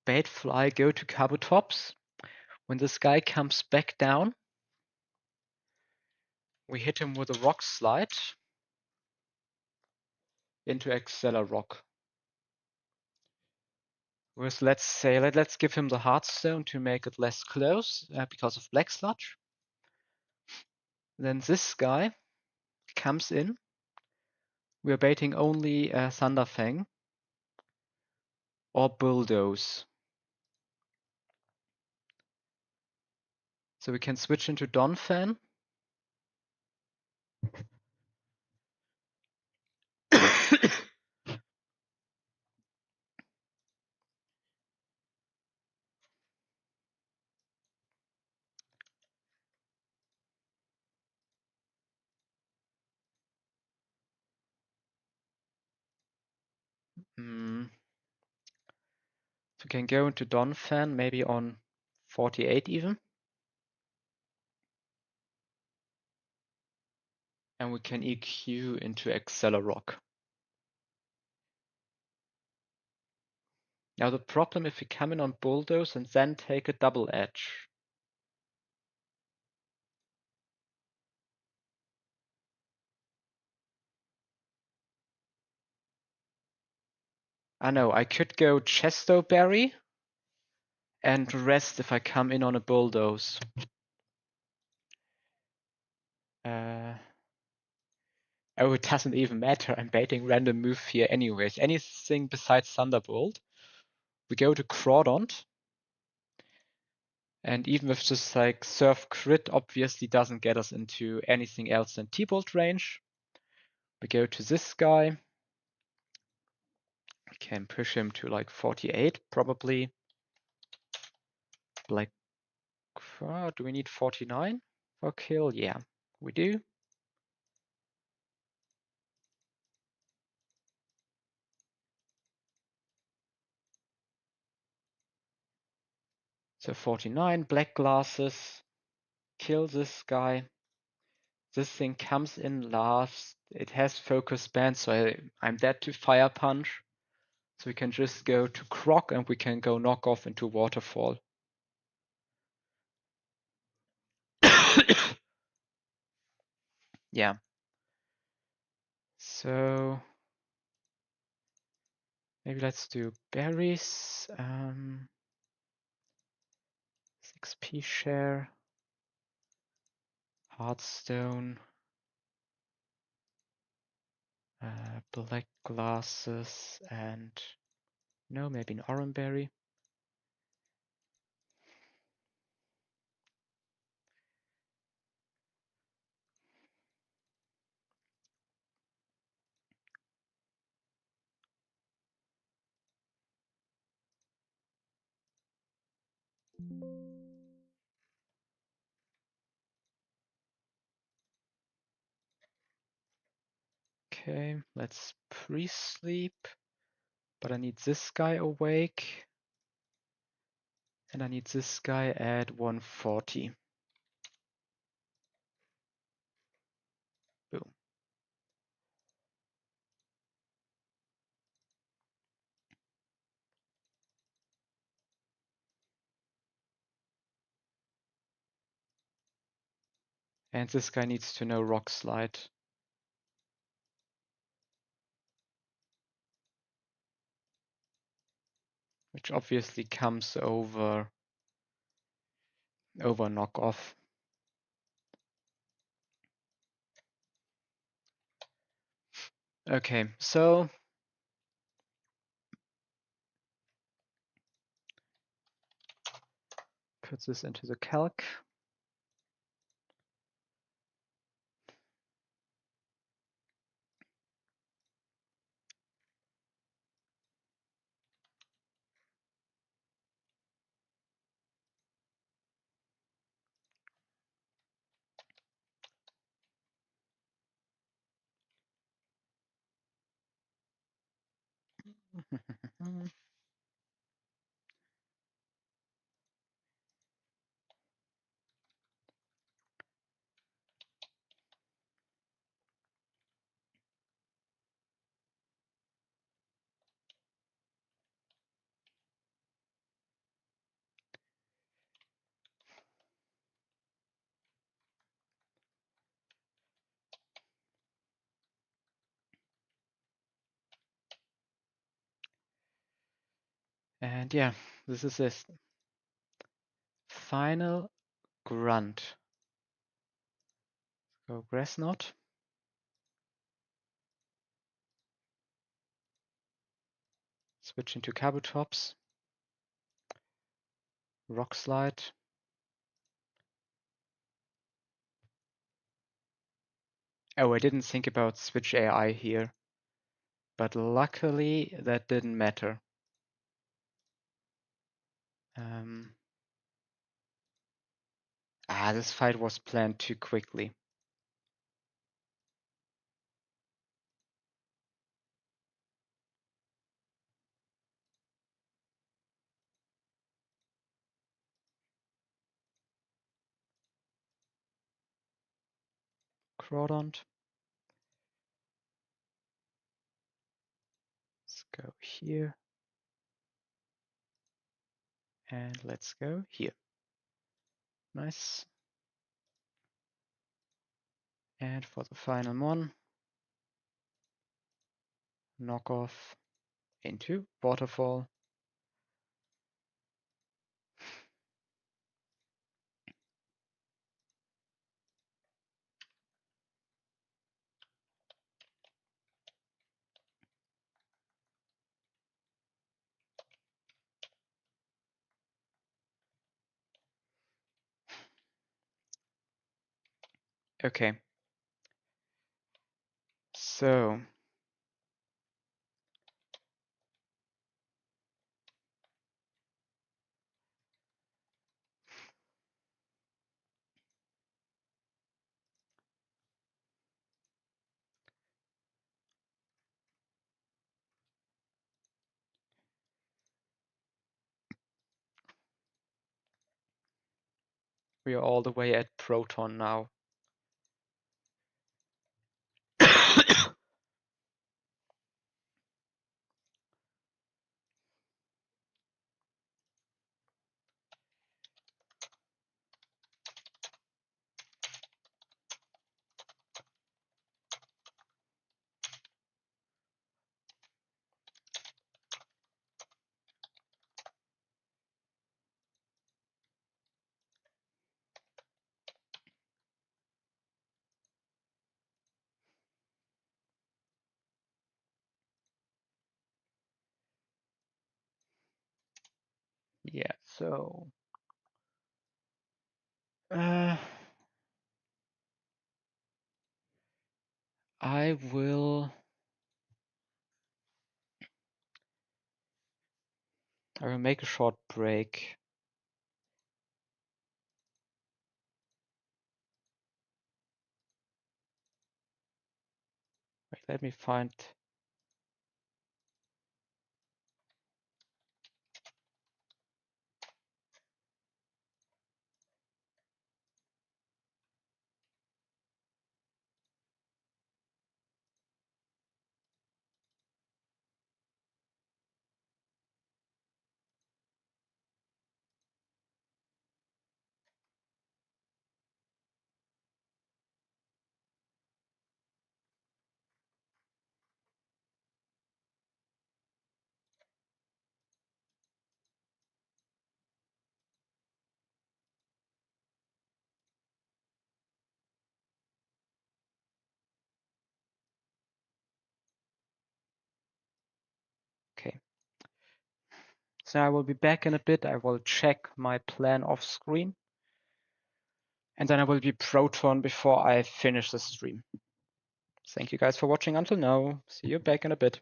Bait fly, go to Kabutops. When this guy comes back down, we hit him with a rock slide into Accelerock. With let's give him the Heartstone to make it less close because of Black Sludge. Then this guy comes in. We're baiting only Thunderfang or Bulldoze. So we can switch into Donphan. So we can go into Donphan, maybe on 48 even. And we can EQ into Accelerock. Now the problem if we come in on Bulldoze and then take a double edge. I know, I could go Chesto Berry and rest if I come in on a Bulldoze. Oh, it doesn't even matter. I'm baiting random move here anyways. Anything besides Thunderbolt. We go to Crawdont. And even with just like Surf Crit obviously doesn't get us into anything else than T-Bolt range. We go to this guy. We can push him to like 48 probably. Like, do we need 49 for kill? Yeah, we do. So 49, black glasses, kill this guy. This thing comes in last. It has focus band, so I'm dead to Fire Punch. So we can just go to Croc and we can go knock off into Waterfall. Yeah. So maybe let's do berries. XP share, Hearthstone, black glasses, and no, maybe an oranberry. Okay, let's pre-sleep, but I need this guy awake, and I need this guy at 140. Boom. And this guy needs to know Rock Slide. Which obviously comes over knockoff. Okay, so put this into the calc. And yeah, this is this final grunt. Go grass knot. Switch into Kabutops. Rock Slide. Oh, I didn't think about switch AI here. But luckily that didn't matter. This fight was planned too quickly. Crawdont. Let's go here. And let's go here. Nice. And for the final one, knock off into waterfall. Okay. So we are all the way at Proton now. Yeah, so I will make a short break. Wait, let me find. Okay. So I will be back in a bit. I will check my plan off screen. And then I will be Proton before I finish the stream. Thank you guys for watching until now. See you back in a bit.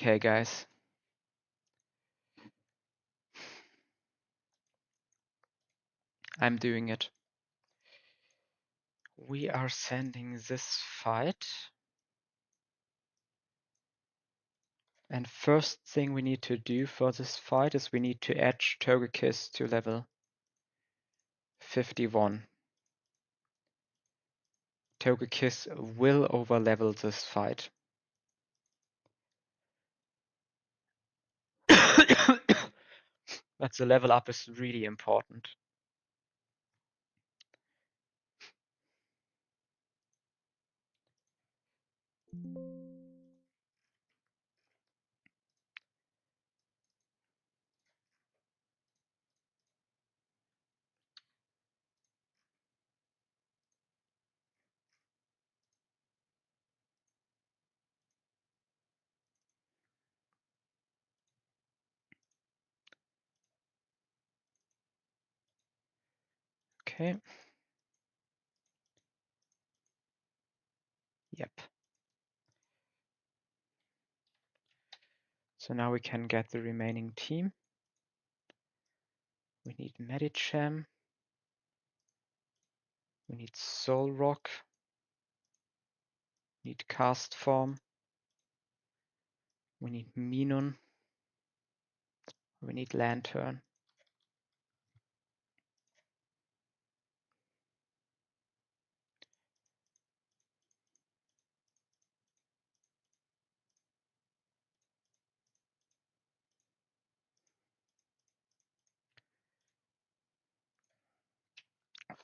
Okay, guys. I'm doing it. We are sending this fight. And first thing we need to do for this fight is we need to edge Togekiss to level 51. Togekiss will overlevel this fight. But the level up is really important. Okay. Yep. So now we can get the remaining team. We need Medicham. We need Solrock. We need Cast Form. We need Minun. We need Lantern.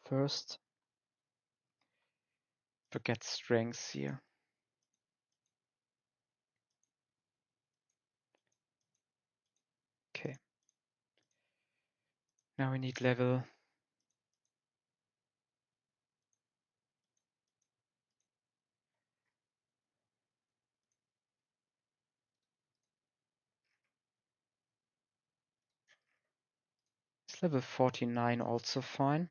First, forget strengths here. Okay. Now we need level. Is level 49 also fine?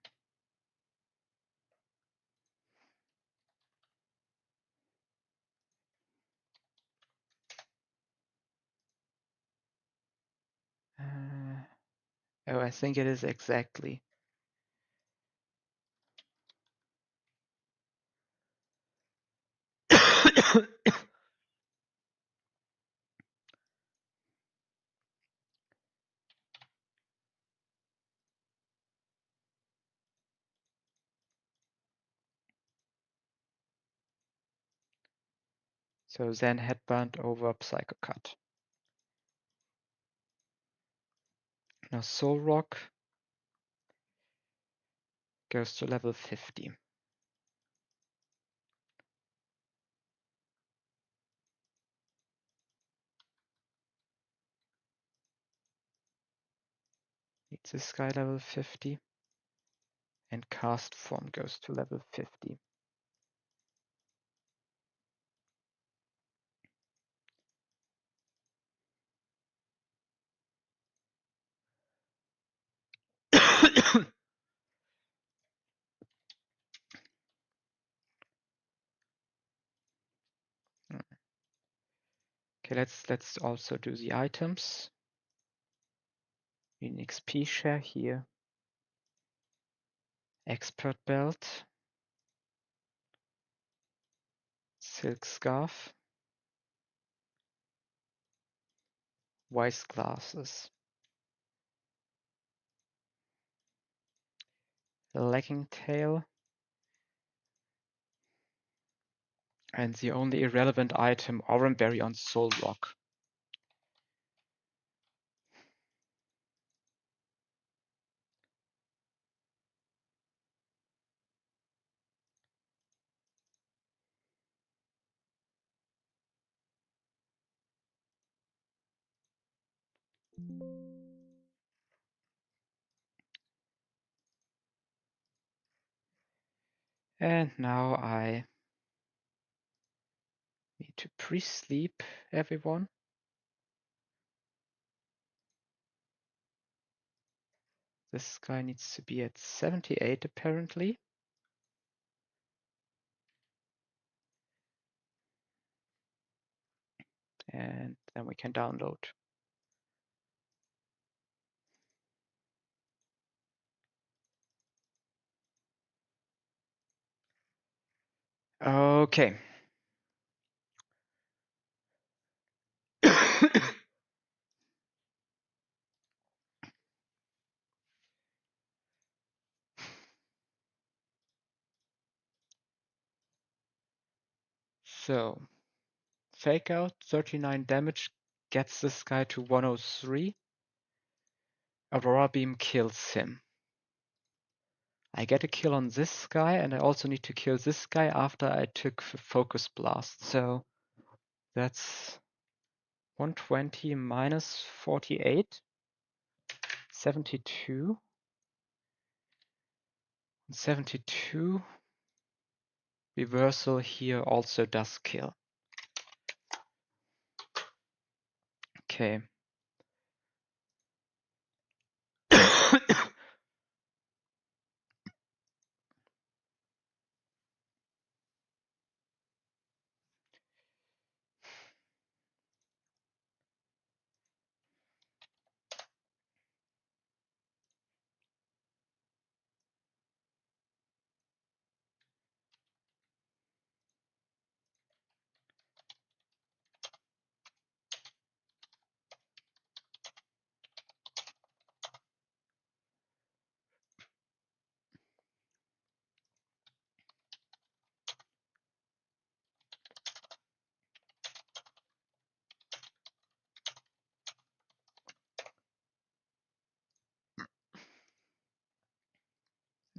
Oh, I think it is exactly. So then Headband over Psycho Cut. Now Solrock goes to level 50. Needs this guy level 50. And Cast Form goes to level 50. Okay, let's also do the items. An XP share here. Expert belt. Silk scarf. Wise glasses. Legging tail. And the only irrelevant item, Oranberry on Solrock. And now I need to pre-sleep everyone. This guy needs to be at 78 apparently. And Then we can download. Okay. So, fake out, 39 damage, gets this guy to 103. Aurora Beam kills him. I get a kill on this guy, and I also need to kill this guy after I took Focus Blast. So that's 120 minus 48, 72. 72. Reversal here also does kill. Okay.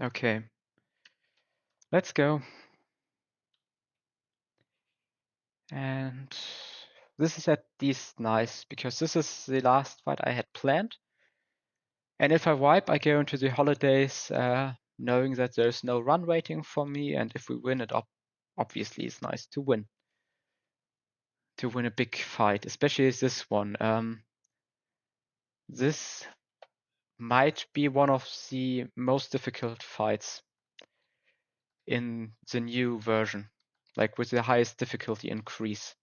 Okay. Let's go. And this is at least nice, because this is the last fight I had planned. And if I wipe, I go into the holidays knowing that there's no run waiting for me, and if we win it, obviously it's nice to win. To win a big fight, especially this one. This might be one of the most difficult fights in the new version, like with the highest difficulty increase.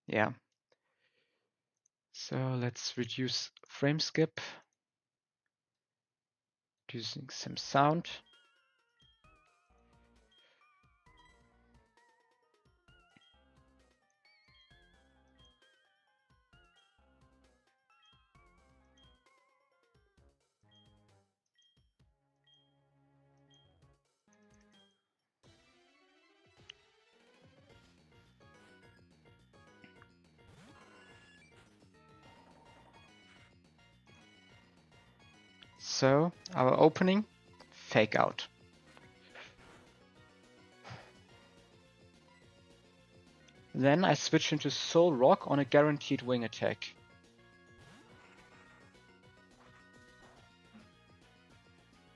Yeah. So let's reduce frame skip, using some sound. So our opening, fake out. Then I switch into Soul Rock on a guaranteed wing attack.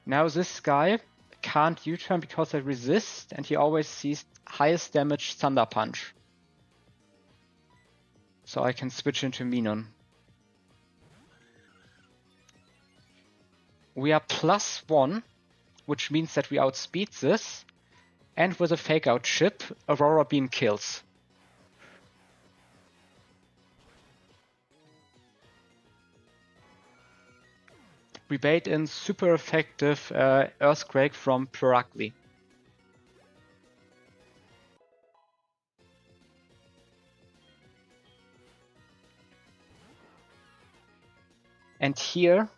Now this guy can't U-turn because I resist, and he always sees highest damage Thunder Punch. So I can switch into Minon. We are +1, which means that we outspeed this, and with a fake out chip, Aurora Beam kills. We bait in super effective Earthquake from Pyragli. And here,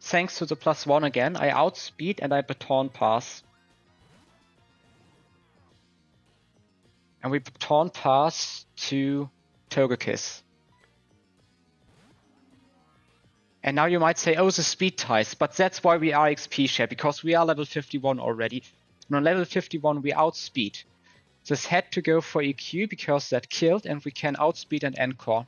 thanks to the +1 again, I outspeed and I baton pass. And we baton pass to Togekiss. And now you might say, oh, the speed ties, but that's why we are XP share, because we are level 51 already. And on level 51, we outspeed. This had to go for EQ because that killed, and we can outspeed and encore.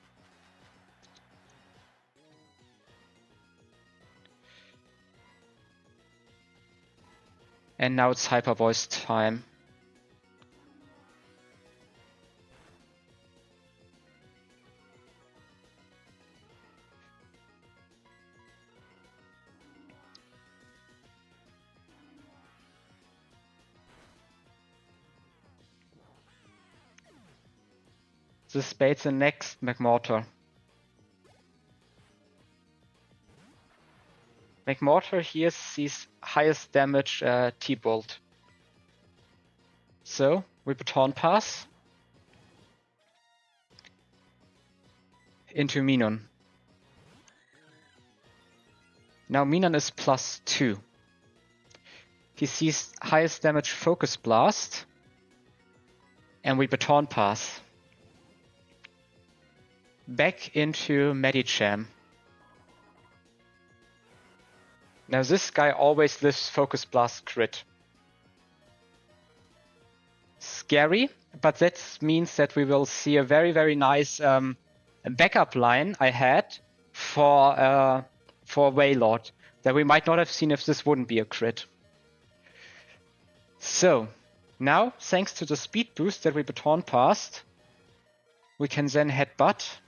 And now it's Hyper Voice time. This baits the next Magmortar. Magmortar here sees highest damage T-Bolt. So we Baton Pass into Minon. Now Minon is +2. He sees highest damage Focus Blast, and we Baton Pass. Back into Medicham. Now this guy always lives Focus Blast crit. Scary, but that means that we will see a very, very nice backup line I had for Wailord that we might not have seen if this wouldn't be a crit. So now, thanks to the speed boost that we Baton passed, we can then headbutt.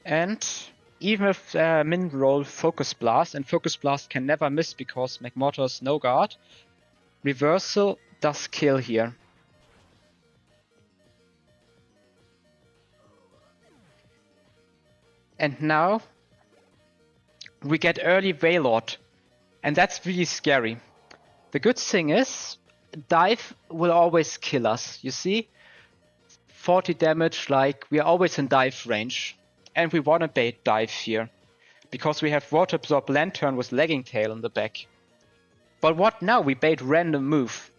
And even if Min roll Focus Blast, and Focus Blast can never miss because Magmortar is no guard, Reversal does kill here. And now we get early Wailord, and that's really scary. The good thing is, Dive will always kill us, you see? 40 damage, like we are always in dive range. And we want to bait dive here, because we have Water Absorb Lantern with Lagging Tail in the back. But what now? We bait random move.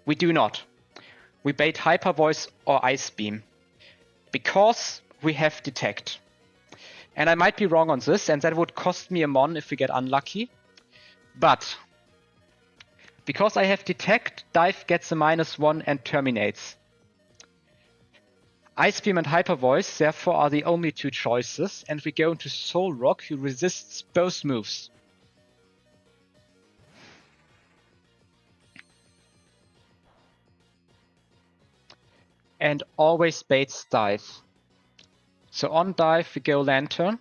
We do not. We bait Hyper Voice or Ice Beam, because we have Detect. And I might be wrong on this, and that would cost me a Mon if we get unlucky. But because I have Detect, Dive gets a -1 and terminates. Ice Beam and Hyper Voice therefore are the only two choices, and we go into Soul Rock, who resists both moves. And always baits Dive. So on Dive we go Lantern.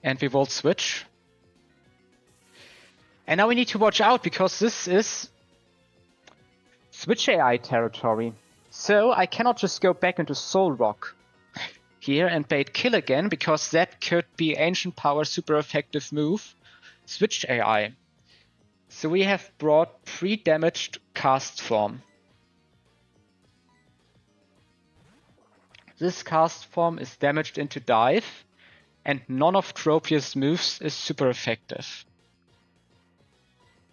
And we Volt Switch. And now we need to watch out, because this is Switch AI territory. So I cannot just go back into Soul Rock here and bait kill again, because that could be Ancient Power super effective move, Switch AI. So we have brought pre-damaged Cast Form. This Cast Form is damaged into Dive, and none of Tropius' moves is super effective.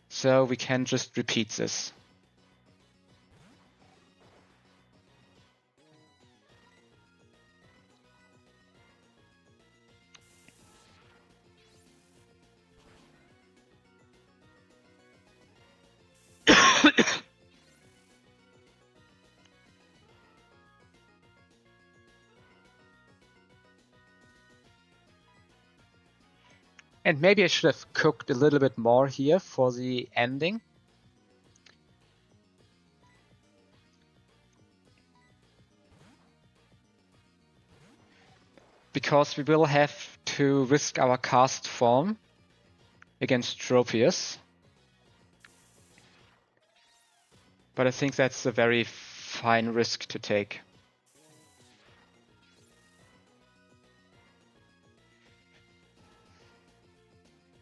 So we can just repeat this. And maybe I should have cooked a little bit more here for the ending. Because we will have to risk our Cast Form against Tropius. But I think that's a very fine risk to take.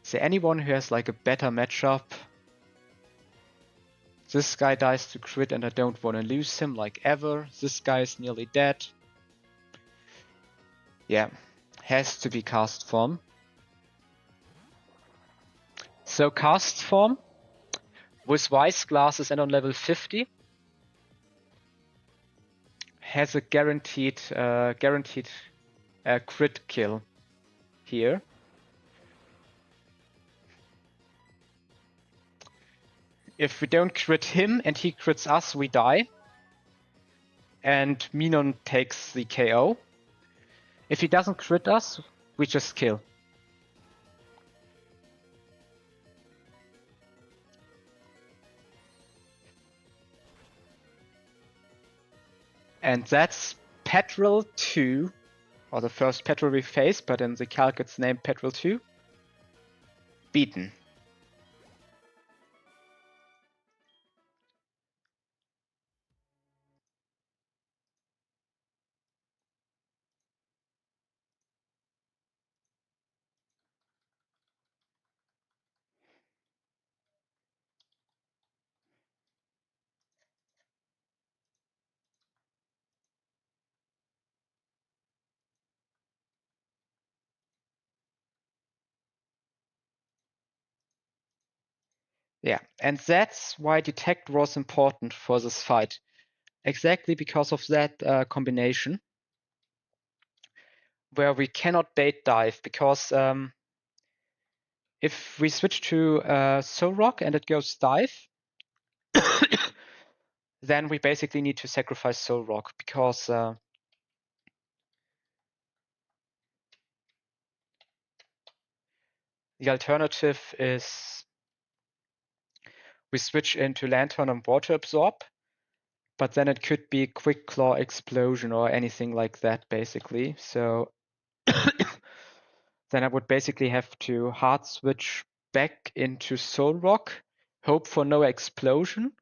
Is there anyone who has like a better matchup? This guy dies to crit and I don't want to lose him like ever. This guy is nearly dead. Yeah, has to be Cast Form. So Cast Form with Wise Glasses and on level 50 has a guaranteed crit kill here. If we don't crit him and he crits us, we die. And Minon takes the KO. If he doesn't crit us, we just kill. And that's Petrol 2, or the first Petrol we faced, but in the calc it's named Petrol 2. Beaten. Yeah, and that's why Detect was important for this fight. Exactly because of that combination, where we cannot bait dive, because if we switch to Soul Rock and it goes dive, then we basically need to sacrifice Soul Rock, because the alternative is we switch into Lantern and Water Absorb, but then it could be Quick Claw Explosion or anything like that, basically. So then I would basically have to hard switch back into Soul Rock, hope for no explosion,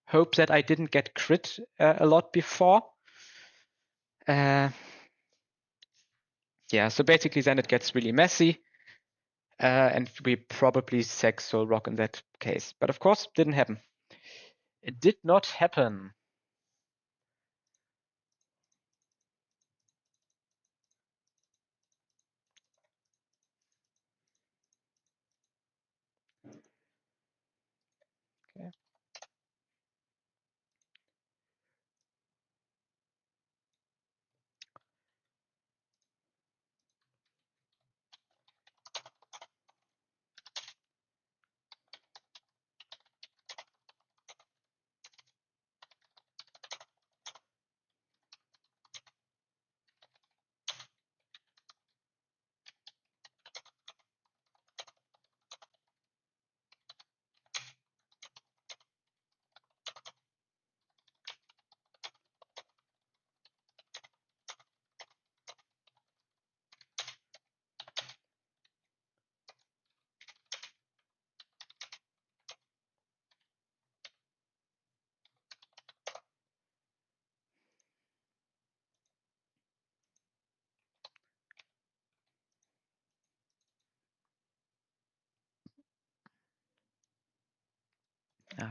hope that I didn't get crit a lot before. Yeah, so basically then it gets really messy, and we probably sack Soul Rock in that case. But of course, didn't happen. It did not happen. Okay.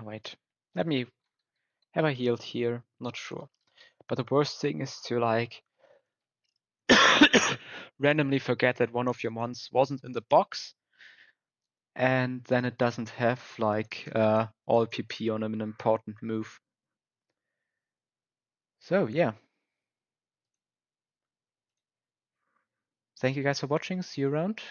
Wait. Let me have I healed here? Not sure. But the worst thing is to like randomly forget that one of your mons wasn't in the box, and then it doesn't have like all PP on an important move. So yeah. Thank you guys for watching. See you around.